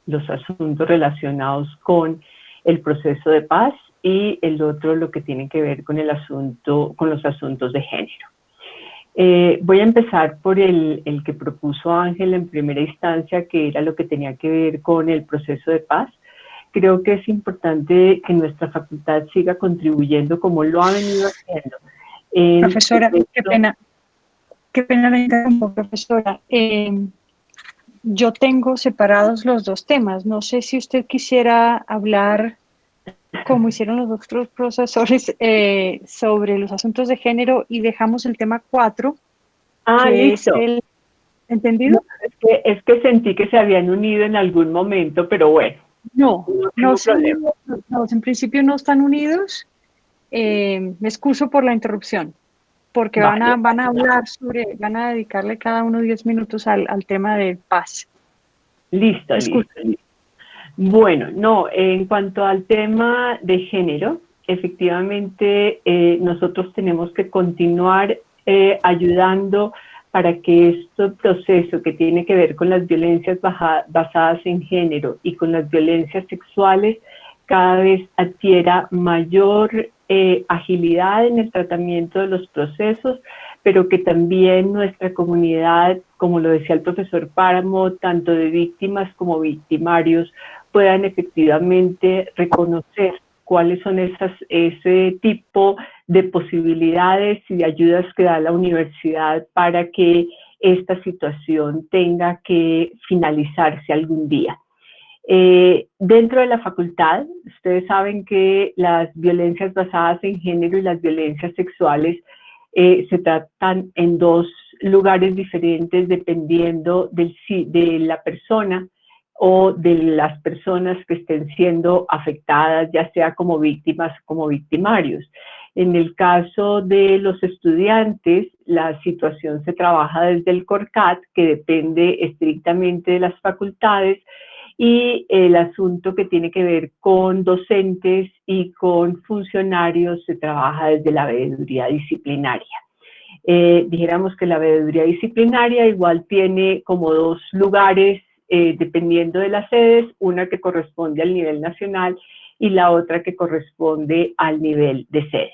los asuntos relacionados con el proceso de paz, y el otro lo que tiene que ver con los asuntos de género. Voy a empezar por el que propuso Ángel en primera instancia, que era lo que tenía que ver con el proceso de paz. Creo que es importante que nuestra facultad siga contribuyendo como lo ha venido haciendo. Profesora, qué pena la interrumpo, profesora. Yo tengo separados los dos temas. No sé si usted quisiera hablar, como hicieron los otros profesores, sobre los asuntos de género y dejamos el tema 4. Listo. ¿Entendido? No, es que sentí que se habían unido en algún momento, pero bueno. No, en principio no están unidos. Me excuso por la interrupción, porque van a hablar van a dedicarle cada uno 10 minutos al tema de paz. Listo. Bueno, no, en cuanto al tema de género, efectivamente nosotros tenemos que continuar ayudando para que este proceso que tiene que ver con las violencias basadas en género y con las violencias sexuales cada vez adquiera mayor agilidad en el tratamiento de los procesos, pero que también nuestra comunidad, como lo decía el profesor Páramo, tanto de víctimas como victimarios, puedan efectivamente reconocer cuáles son ese tipo de posibilidades y de ayudas que da la universidad para que esta situación tenga que finalizarse algún día. Dentro de la facultad, ustedes saben que las violencias basadas en género y las violencias sexuales se tratan en dos lugares diferentes dependiendo de la persona o de las personas que estén siendo afectadas, ya sea como víctimas o como victimarios. En el caso de los estudiantes, la situación se trabaja desde el CORCAT, que depende estrictamente de las facultades, y el asunto que tiene que ver con docentes y con funcionarios se trabaja desde la veeduría disciplinaria. Dijéramos que la veeduría disciplinaria igual tiene como dos lugares dependiendo de las sedes, una que corresponde al nivel nacional y la otra que corresponde al nivel de sede.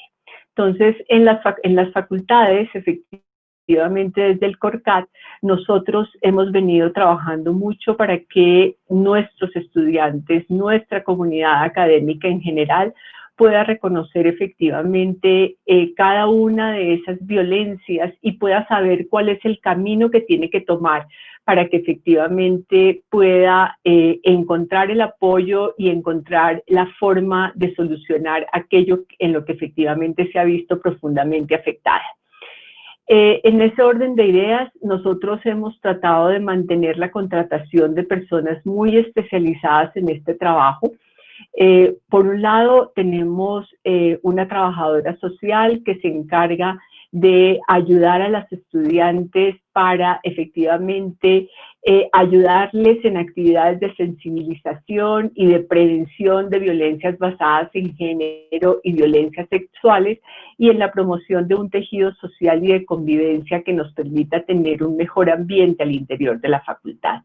Entonces, en las facultades, efectivamente desde el CORCAT, nosotros hemos venido trabajando mucho para que nuestros estudiantes, nuestra comunidad académica en general, pueda reconocer efectivamente cada una de esas violencias y pueda saber cuál es el camino que tiene que tomar para que efectivamente pueda encontrar el apoyo y encontrar la forma de solucionar aquello en lo que efectivamente se ha visto profundamente afectada. En ese orden de ideas, nosotros hemos tratado de mantener la contratación de personas muy especializadas en este trabajo. Por un lado, tenemos una trabajadora social que se encarga de ayudar a las estudiantes para efectivamente ayudarles en actividades de sensibilización y de prevención de violencias basadas en género y violencias sexuales, y en la promoción de un tejido social y de convivencia que nos permita tener un mejor ambiente al interior de la facultad.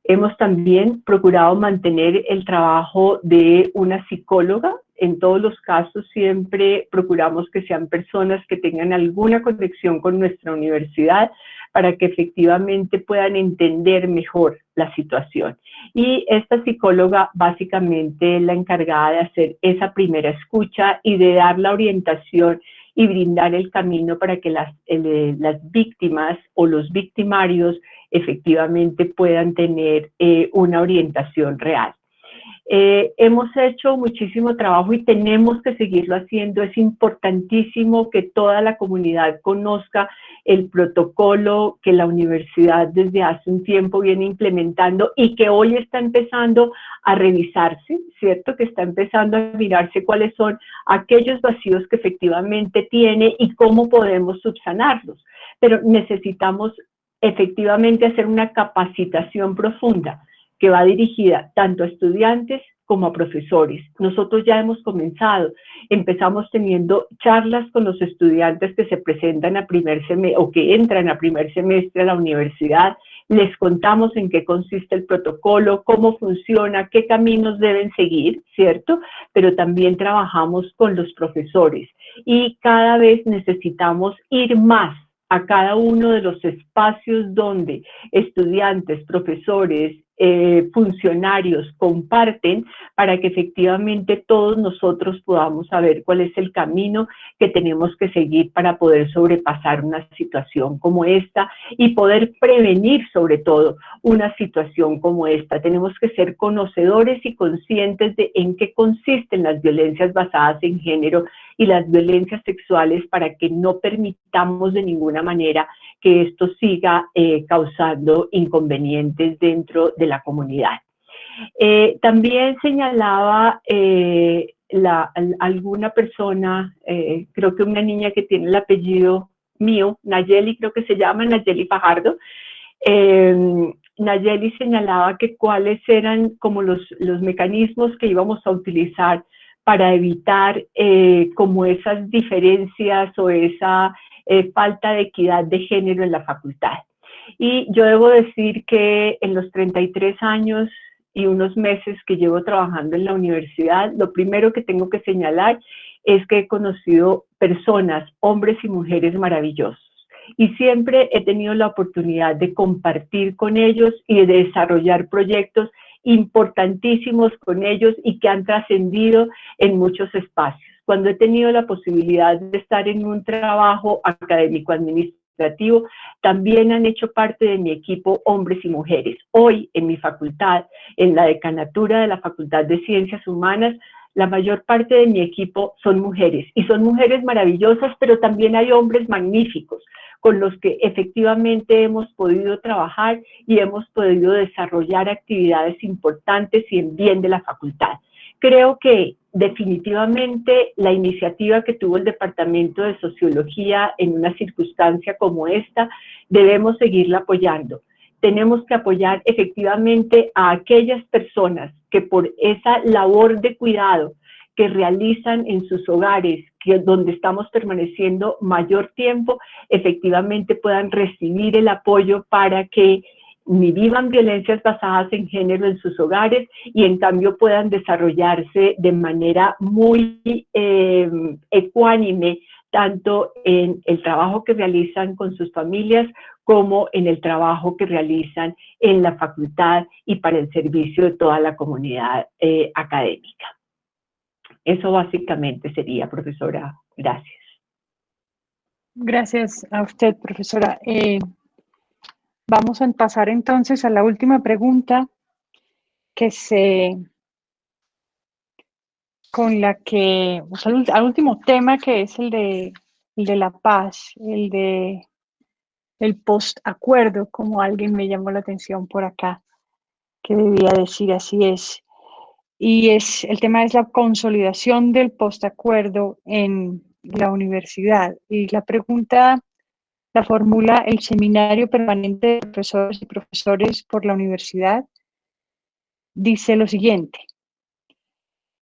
Hemos también procurado mantener el trabajo de una psicóloga. En todos los casos siempre procuramos que sean personas que tengan alguna conexión con nuestra universidad para que efectivamente puedan entender mejor la situación. Y esta psicóloga básicamente es la encargada de hacer esa primera escucha y de dar la orientación y brindar el camino para que las víctimas o los victimarios efectivamente puedan tener una orientación real. Hemos hecho muchísimo trabajo y tenemos que seguirlo haciendo. Es importantísimo que toda la comunidad conozca el protocolo que la universidad desde hace un tiempo viene implementando y que hoy está empezando a revisarse, ¿cierto? Que está empezando a mirarse cuáles son aquellos vacíos que efectivamente tiene y cómo podemos subsanarlos. Pero necesitamos efectivamente hacer una capacitación profunda que va dirigida tanto a estudiantes como a profesores. Nosotros ya hemos comenzado, empezamos teniendo charlas con los estudiantes que se presentan a primer semestre o que entran a primer semestre a la universidad, les contamos en qué consiste el protocolo, cómo funciona, qué caminos deben seguir, ¿cierto? Pero también trabajamos con los profesores y cada vez necesitamos ir más a cada uno de los espacios donde estudiantes, profesores, funcionarios comparten para que efectivamente todos nosotros podamos saber cuál es el camino que tenemos que seguir para poder sobrepasar una situación como esta y poder prevenir sobre todo una situación como esta. Tenemos que ser conocedores y conscientes de en qué consisten las violencias basadas en género y las violencias sexuales para que no permitamos de ninguna manera que esto siga causando inconvenientes dentro de la comunidad. También señalaba alguna persona, creo que una niña que tiene el apellido mío, Nayeli, creo que se llama Nayeli Fajardo. Nayeli señalaba que cuáles eran como los mecanismos que íbamos a utilizar para evitar como esas diferencias o esa falta de equidad de género en la facultad. Y yo debo decir que en los 33 años y unos meses que llevo trabajando en la universidad, lo primero que tengo que señalar es que he conocido personas, hombres y mujeres maravillosos. Y siempre he tenido la oportunidad de compartir con ellos y de desarrollar proyectos importantísimos con ellos y que han trascendido en muchos espacios. Cuando he tenido la posibilidad de estar en un trabajo académico administrativo, también han hecho parte de mi equipo hombres y mujeres. Hoy en mi facultad, en la decanatura de la Facultad de Ciencias Humanas, la mayor parte de mi equipo son mujeres y son mujeres maravillosas, pero también hay hombres magníficos con los que efectivamente hemos podido trabajar y hemos podido desarrollar actividades importantes y en bien de la facultad. Creo que definitivamente la iniciativa que tuvo el Departamento de Sociología en una circunstancia como esta, debemos seguirla apoyando. Tenemos que apoyar efectivamente a aquellas personas que por esa labor de cuidado que realizan en sus hogares, donde estamos permaneciendo mayor tiempo, efectivamente puedan recibir el apoyo para que ni vivan violencias basadas en género en sus hogares y en cambio puedan desarrollarse de manera muy ecuánime, tanto en el trabajo que realizan con sus familias como en el trabajo que realizan en la facultad y para el servicio de toda la comunidad académica. Eso básicamente sería, profesora. Gracias. Gracias a usted, profesora. Vamos a pasar entonces a la última pregunta con la que, o sea, al último tema, que es el de la paz, el post-acuerdo, como alguien me llamó la atención por acá, que debía decir así es. Y el tema es la consolidación del post-acuerdo en la universidad. Y la pregunta la formula el Seminario Permanente de Profesores y Profesores por la Universidad. Dice lo siguiente: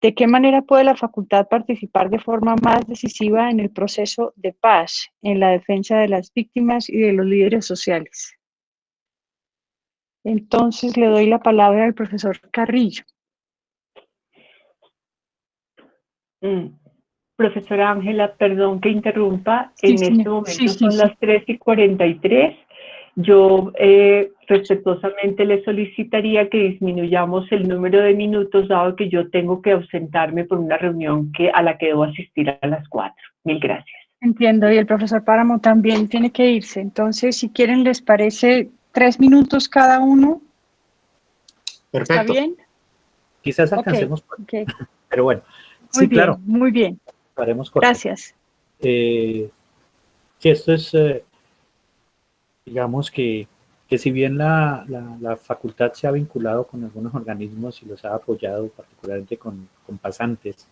¿de qué manera puede la facultad participar de forma más decisiva en el proceso de paz, en la defensa de las víctimas y de los líderes sociales? Entonces le doy la palabra al profesor Carrillo. Profesora Ángela, perdón que interrumpa, Sí, en este momento son sí. las 3:43. Yo respetuosamente le solicitaría que disminuyamos el número de minutos, dado que yo tengo que ausentarme por una reunión a la que debo asistir a las 4. Mil gracias. Entiendo, y el profesor Páramo también tiene que irse. Entonces, si quieren, ¿les parece 3 minutos cada uno? Perfecto. ¿Está bien? Quizás alcancemos, okay. Pero bueno, Muy sí, bien, claro. muy bien. Haremos corto. Gracias. Que esto es, digamos que si bien la facultad se ha vinculado con algunos organismos y los ha apoyado, particularmente con pasantes,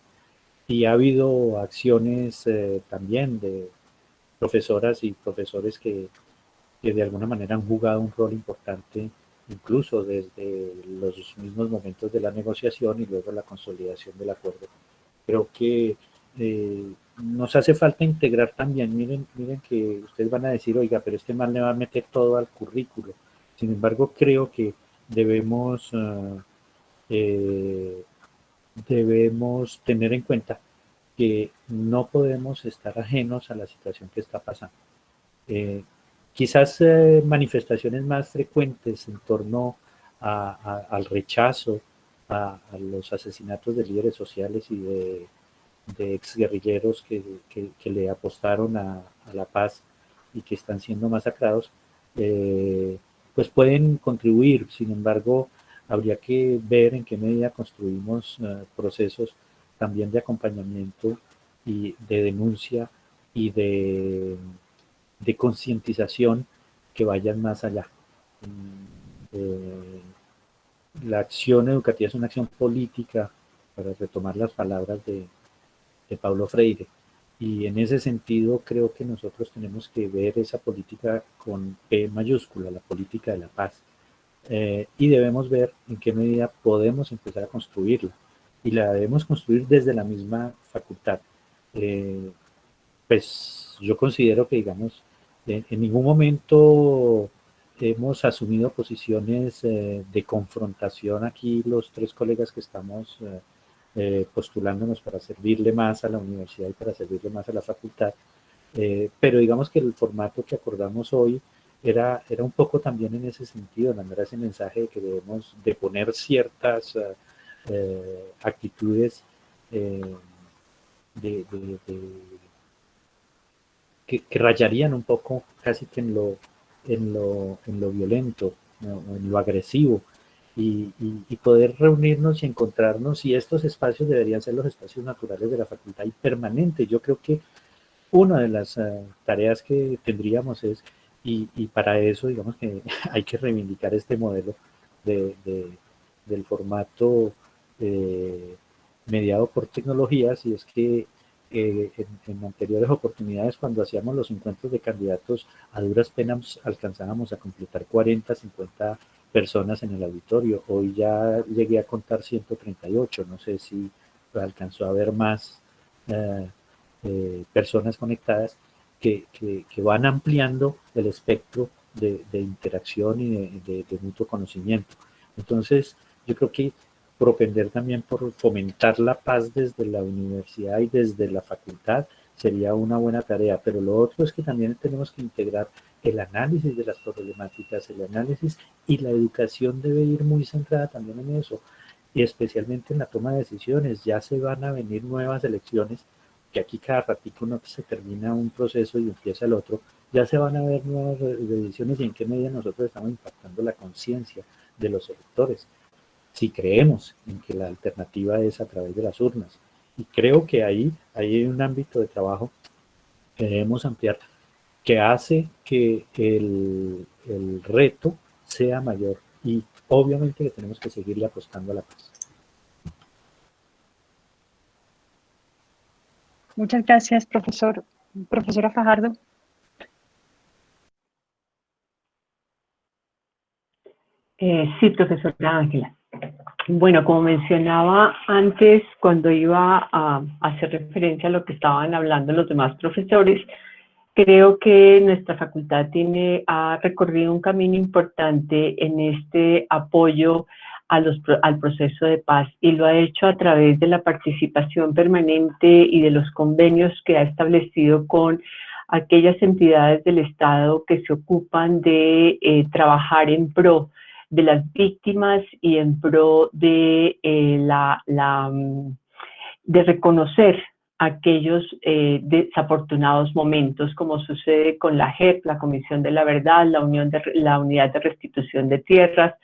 y ha habido acciones también de profesoras y profesores que de alguna manera han jugado un rol importante, incluso desde los mismos momentos de la negociación y luego la consolidación del acuerdo. Creo que nos hace falta integrar también, miren que ustedes van a decir, oiga, pero este man le va a meter todo al currículo. Sin embargo, creo que debemos tener en cuenta que no podemos estar ajenos a la situación que está pasando. Quizás manifestaciones más frecuentes en torno al rechazo, a los asesinatos de líderes sociales y de exguerrilleros que le apostaron a la paz y que están siendo masacrados, pues pueden contribuir. Sin embargo, habría que ver en qué medida construimos procesos también de acompañamiento y de denuncia y de concientización que vayan más allá. La acción educativa es una acción política, para retomar las palabras de Paulo Freire, y en ese sentido creo que nosotros tenemos que ver esa política con P mayúscula, la política de la paz, y debemos ver en qué medida podemos empezar a construirla, y la debemos construir desde la misma facultad. Pues yo considero que, digamos, en ningún momento hemos asumido posiciones de confrontación aquí los tres colegas que estamos postulándonos para servirle más a la universidad y para servirle más a la facultad, pero digamos que el formato que acordamos hoy era un poco también en ese sentido, mandar ese mensaje de que debemos de poner ciertas actitudes que rayarían un poco casi que en lo violento, ¿no? En lo agresivo, y poder reunirnos y encontrarnos, y estos espacios deberían ser los espacios naturales de la facultad y permanentes. Yo creo que una de las tareas que tendríamos es, y para eso digamos que hay que reivindicar este modelo del formato mediado por tecnologías, y es que en anteriores oportunidades, cuando hacíamos los encuentros de candidatos, a duras penas alcanzábamos a completar 40, 50 personas en el auditorio. Hoy ya llegué a contar 138, no sé si alcanzó a haber más personas conectadas que van ampliando el espectro de interacción y de mutuo conocimiento. Entonces, yo creo que propender también por fomentar la paz desde la universidad y desde la facultad sería una buena tarea, pero lo otro es que también tenemos que integrar el análisis de las problemáticas, el análisis, y la educación debe ir muy centrada también en eso, y especialmente en la toma de decisiones. Ya se van a venir nuevas elecciones, que aquí cada ratito no se termina un proceso y empieza el otro, ya se van a ver nuevas decisiones y en qué medida nosotros estamos impactando la conciencia de los electores, si creemos en que la alternativa es a través de las urnas. Y creo que ahí hay un ámbito de trabajo que debemos ampliar, que hace que el reto sea mayor, y obviamente que tenemos que seguirle apostando a la paz. Muchas gracias, profesor. Profesora Fajardo. Sí, profesora Ángela. Bueno, como mencionaba antes, cuando iba a hacer referencia a lo que estaban hablando los demás profesores, creo que nuestra facultad ha recorrido un camino importante en este apoyo al proceso de paz, y lo ha hecho a través de la participación permanente y de los convenios que ha establecido con aquellas entidades del Estado que se ocupan de trabajar en pro de las víctimas y en pro de de reconocer aquellos desafortunados momentos, como sucede con la JEP, la Comisión de la Verdad, la Unidad de Restitución de Tierras,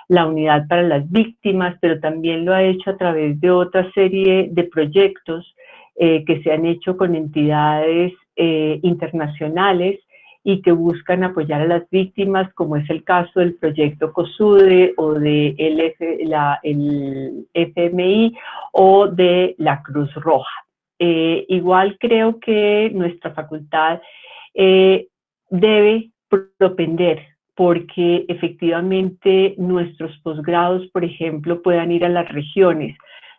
la Unidad para las Víctimas, pero también lo ha hecho a través de otra serie de proyectos que se han hecho con entidades internacionales y que buscan apoyar a las víctimas, como es el caso del proyecto COSUDE o de el FMI o de la Cruz Roja. Igual creo que nuestra facultad debe propender porque efectivamente nuestros posgrados, por ejemplo, puedan ir a las regiones.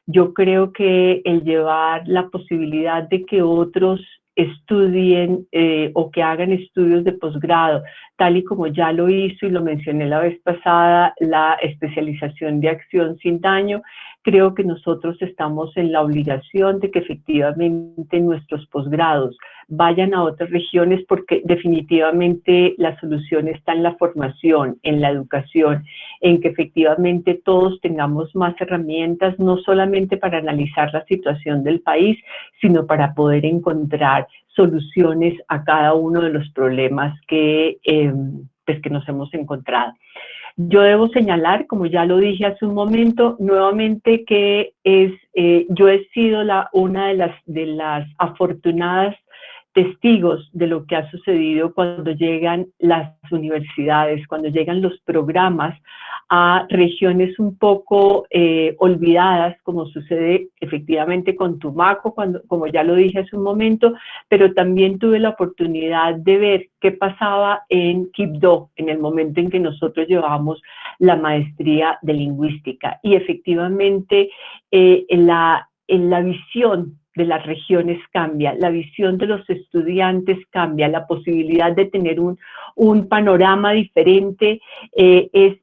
Yo creo que el llevar la posibilidad de que otros estudien o que hagan estudios de posgrado, tal y como ya lo hizo y lo mencioné la vez pasada, la especialización de acción sin daño, creo que nosotros estamos en la obligación de que efectivamente nuestros posgrados vayan a otras regiones, porque definitivamente la solución está en la formación, en la educación, en que efectivamente todos tengamos más herramientas, no solamente para analizar la situación del país, sino para poder encontrar soluciones a cada uno de los problemas que nos hemos encontrado. Yo debo señalar, como ya lo dije hace un momento, nuevamente que yo he sido una de las afortunadas testigos de lo que ha sucedido cuando llegan las universidades, cuando llegan los programas a regiones un poco olvidadas, como sucede efectivamente con Tumaco, como ya lo dije hace un momento, pero también tuve la oportunidad de ver qué pasaba en Quibdó en el momento en que nosotros llevamos la maestría de lingüística, y efectivamente en la visión de las regiones cambia, la visión de los estudiantes cambia, la posibilidad de tener un panorama diferente es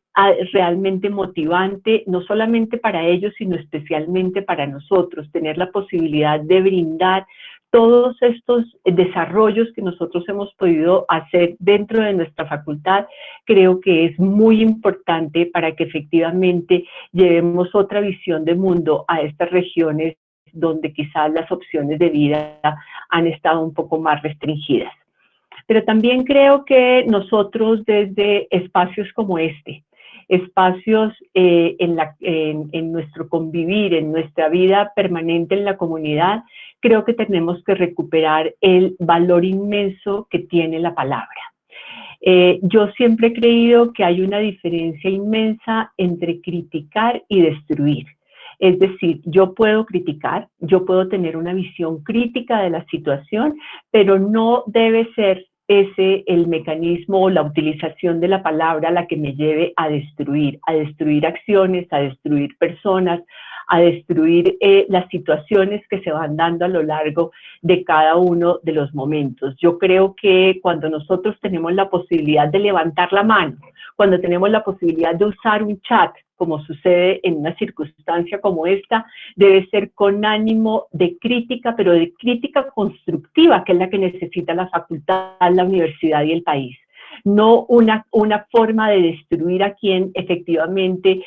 realmente motivante, no solamente para ellos, sino especialmente para nosotros, tener la posibilidad de brindar todos estos desarrollos que nosotros hemos podido hacer dentro de nuestra facultad. Creo que es muy importante para que efectivamente llevemos otra visión de mundo a estas regiones donde quizás las opciones de vida han estado un poco más restringidas. Pero también creo que nosotros desde espacios como este, espacios en nuestro convivir, en nuestra vida permanente en la comunidad, creo que tenemos que recuperar el valor inmenso que tiene la palabra. Yo siempre he creído que hay una diferencia inmensa entre criticar y destruir. Es decir, yo puedo criticar, yo puedo tener una visión crítica de la situación, pero no debe ser ese el mecanismo o la utilización de la palabra la que me lleve a destruir acciones, a destruir personas, a destruir las situaciones que se van dando a lo largo de cada uno de los momentos. Yo creo que cuando nosotros tenemos la posibilidad de levantar la mano, cuando tenemos la posibilidad de usar un chat, como sucede en una circunstancia como esta, debe ser con ánimo de crítica, pero de crítica constructiva, que es la que necesita la facultad, la universidad y el país. No una forma de destruir a quien efectivamente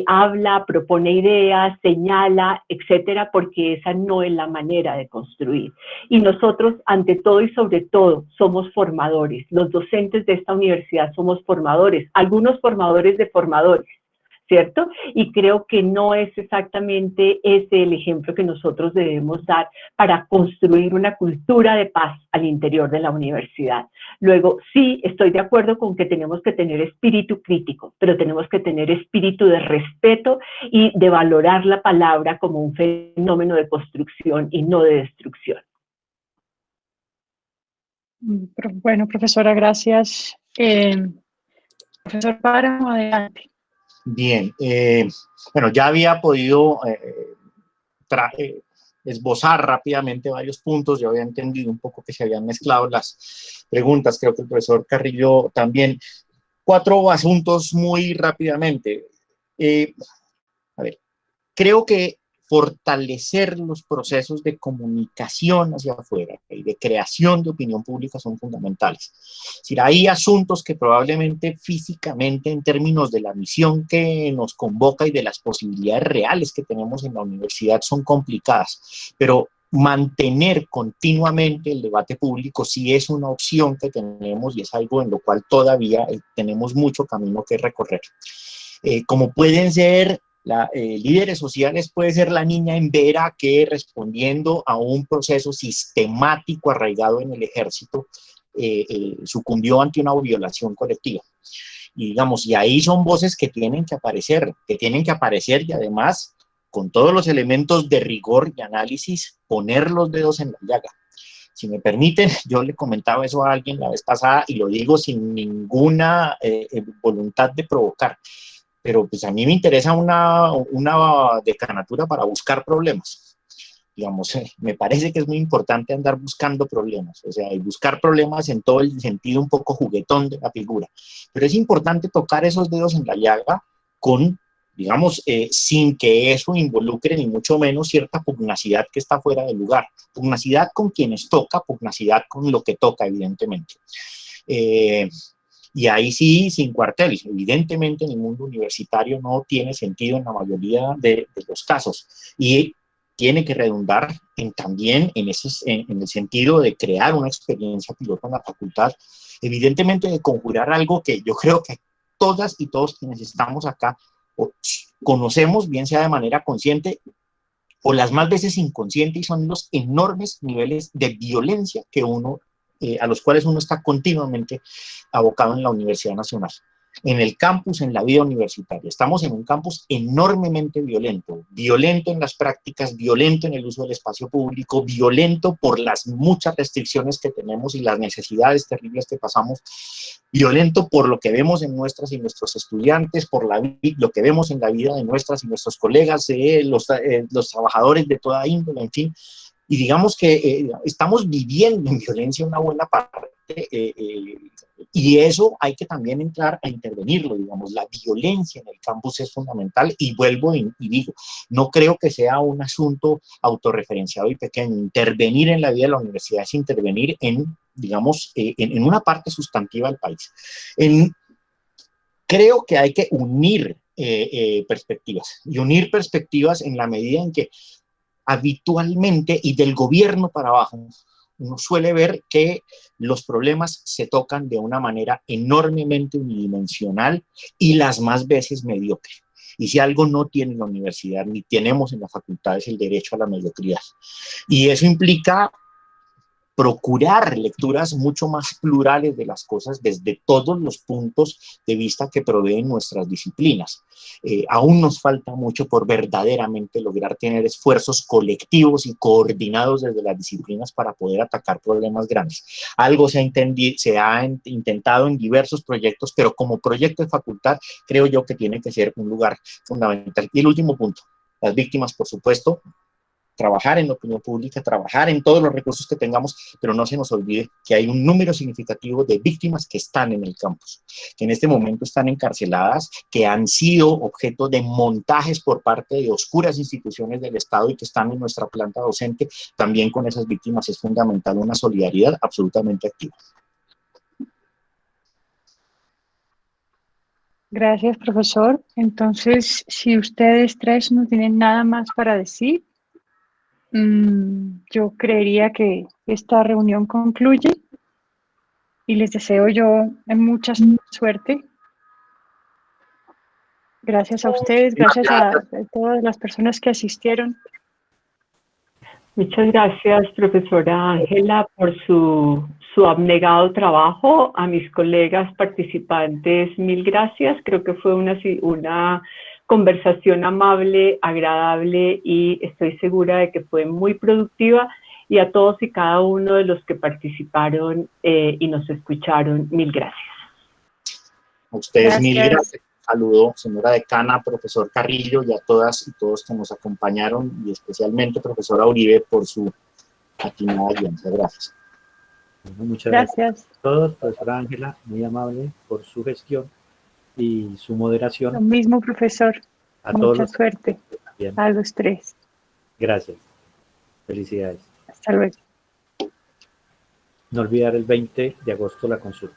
habla, propone ideas, señala, etcétera, porque esa no es la manera de construir. Y nosotros, ante todo y sobre todo, somos formadores. Los docentes de esta universidad somos formadores, algunos formadores de formadores, ¿cierto? Y creo que no es exactamente ese el ejemplo que nosotros debemos dar para construir una cultura de paz al interior de la universidad. Luego, sí, estoy de acuerdo con que tenemos que tener espíritu crítico, pero tenemos que tener espíritu de respeto y de valorar la palabra como un fenómeno de construcción y no de destrucción. Bueno, profesora, gracias. Profesor Páramo, adelante. Bien, bueno, ya había podido esbozar rápidamente varios puntos, yo había entendido un poco que se habían mezclado las preguntas, creo que el profesor Carrillo también. 4 asuntos muy rápidamente. A ver, creo que fortalecer los procesos de comunicación hacia afuera y de creación de opinión pública son fundamentales. Es decir, hay asuntos que probablemente físicamente, en términos de la misión que nos convoca y de las posibilidades reales que tenemos en la universidad, son complicadas, pero mantener continuamente el debate público sí es una opción que tenemos y es algo en lo cual todavía tenemos mucho camino que recorrer. Como pueden ser líderes sociales, puede ser la niña en Vera que, respondiendo a un proceso sistemático arraigado en el ejército, sucumbió ante una violación colectiva. Y digamos, y ahí son voces que tienen que aparecer y además, con todos los elementos de rigor y análisis, poner los dedos en la llaga. Si me permiten, yo le comentaba eso a alguien la vez pasada y lo digo sin ninguna voluntad de provocar. Pero pues a mí me interesa una decanatura para buscar problemas. Digamos, me parece que es muy importante andar buscando problemas, o sea, y buscar problemas en todo el sentido un poco juguetón de la figura. Pero es importante tocar esos dedos en la llaga con, digamos, sin que eso involucre ni mucho menos cierta pugnacidad que está fuera de lugar. Pugnacidad con quienes toca, pugnacidad con lo que toca, evidentemente. Y ahí sí, sin cuartel. Evidentemente en el mundo universitario no tiene sentido en la mayoría de los casos. Y tiene que redundar también en el sentido de crear una experiencia piloto en la facultad. Evidentemente de conjurar algo que yo creo que todas y todos quienes estamos acá conocemos, bien sea de manera consciente o las más veces inconsciente, y son los enormes niveles de violencia que a los cuales uno está continuamente abocado en la Universidad Nacional, en el campus, en la vida universitaria. Estamos en un campus enormemente violento, violento en las prácticas, violento en el uso del espacio público, violento por las muchas restricciones que tenemos y las necesidades terribles que pasamos, violento por lo que vemos en nuestras y nuestros estudiantes, por lo que vemos en la vida de nuestras y nuestros colegas, los trabajadores de toda índole, en fin. Y digamos que estamos viviendo en violencia una buena parte, y eso hay que también entrar a intervenirlo. Digamos, la violencia en el campus es fundamental, y vuelvo y digo, no creo que sea un asunto autorreferenciado y pequeño. Intervenir en la vida de la universidad es intervenir digamos, en una parte sustantiva del país. Creo que hay que unir perspectivas, y unir perspectivas en la medida en que habitualmente, y del gobierno para abajo, uno suele ver que los problemas se tocan de una manera enormemente unidimensional y las más veces mediocre. Y si algo no tiene la universidad, ni tenemos en la facultad, es el derecho a la mediocridad. Y eso implica procurar lecturas mucho más plurales de las cosas desde todos los puntos de vista que proveen nuestras disciplinas. Aún nos falta mucho por verdaderamente lograr tener esfuerzos colectivos y coordinados desde las disciplinas para poder atacar problemas grandes. Algo se ha intentado en diversos proyectos, pero como proyecto de facultad creo yo que tiene que ser un lugar fundamental. Y el último punto. las víctimas, por supuesto, trabajar en la opinión pública, trabajar en todos los recursos que tengamos, pero no se nos olvide que hay un número significativo de víctimas que están en el campus, que en este momento están encarceladas, que han sido objeto de montajes por parte de oscuras instituciones del Estado y que están en nuestra planta docente. También con esas víctimas es fundamental una solidaridad absolutamente activa. Gracias, profesor. Entonces, si ustedes tres no tienen nada más para decir, yo creería que esta reunión concluye y les deseo yo mucha suerte. Gracias a ustedes, gracias a todas las personas que asistieron. Muchas gracias, profesora Ángela, por su abnegado trabajo. A mis colegas participantes, mil gracias. Creo que fue una conversación amable, agradable y estoy segura de que fue muy productiva. Y a todos y cada uno de los que participaron y nos escucharon, mil gracias. A ustedes mil gracias. Saludo, señora decana, profesor Carrillo, y a todas y todos que nos acompañaron, y especialmente profesora Uribe por su atinada guianza. Gracias. Muchas gracias a todos, profesora Ángela, muy amable por su gestión y su moderación. Lo mismo, profesor. A mucha suerte también. A los tres. Gracias. Felicidades. Hasta luego. No olvidar el 20 de agosto la consulta.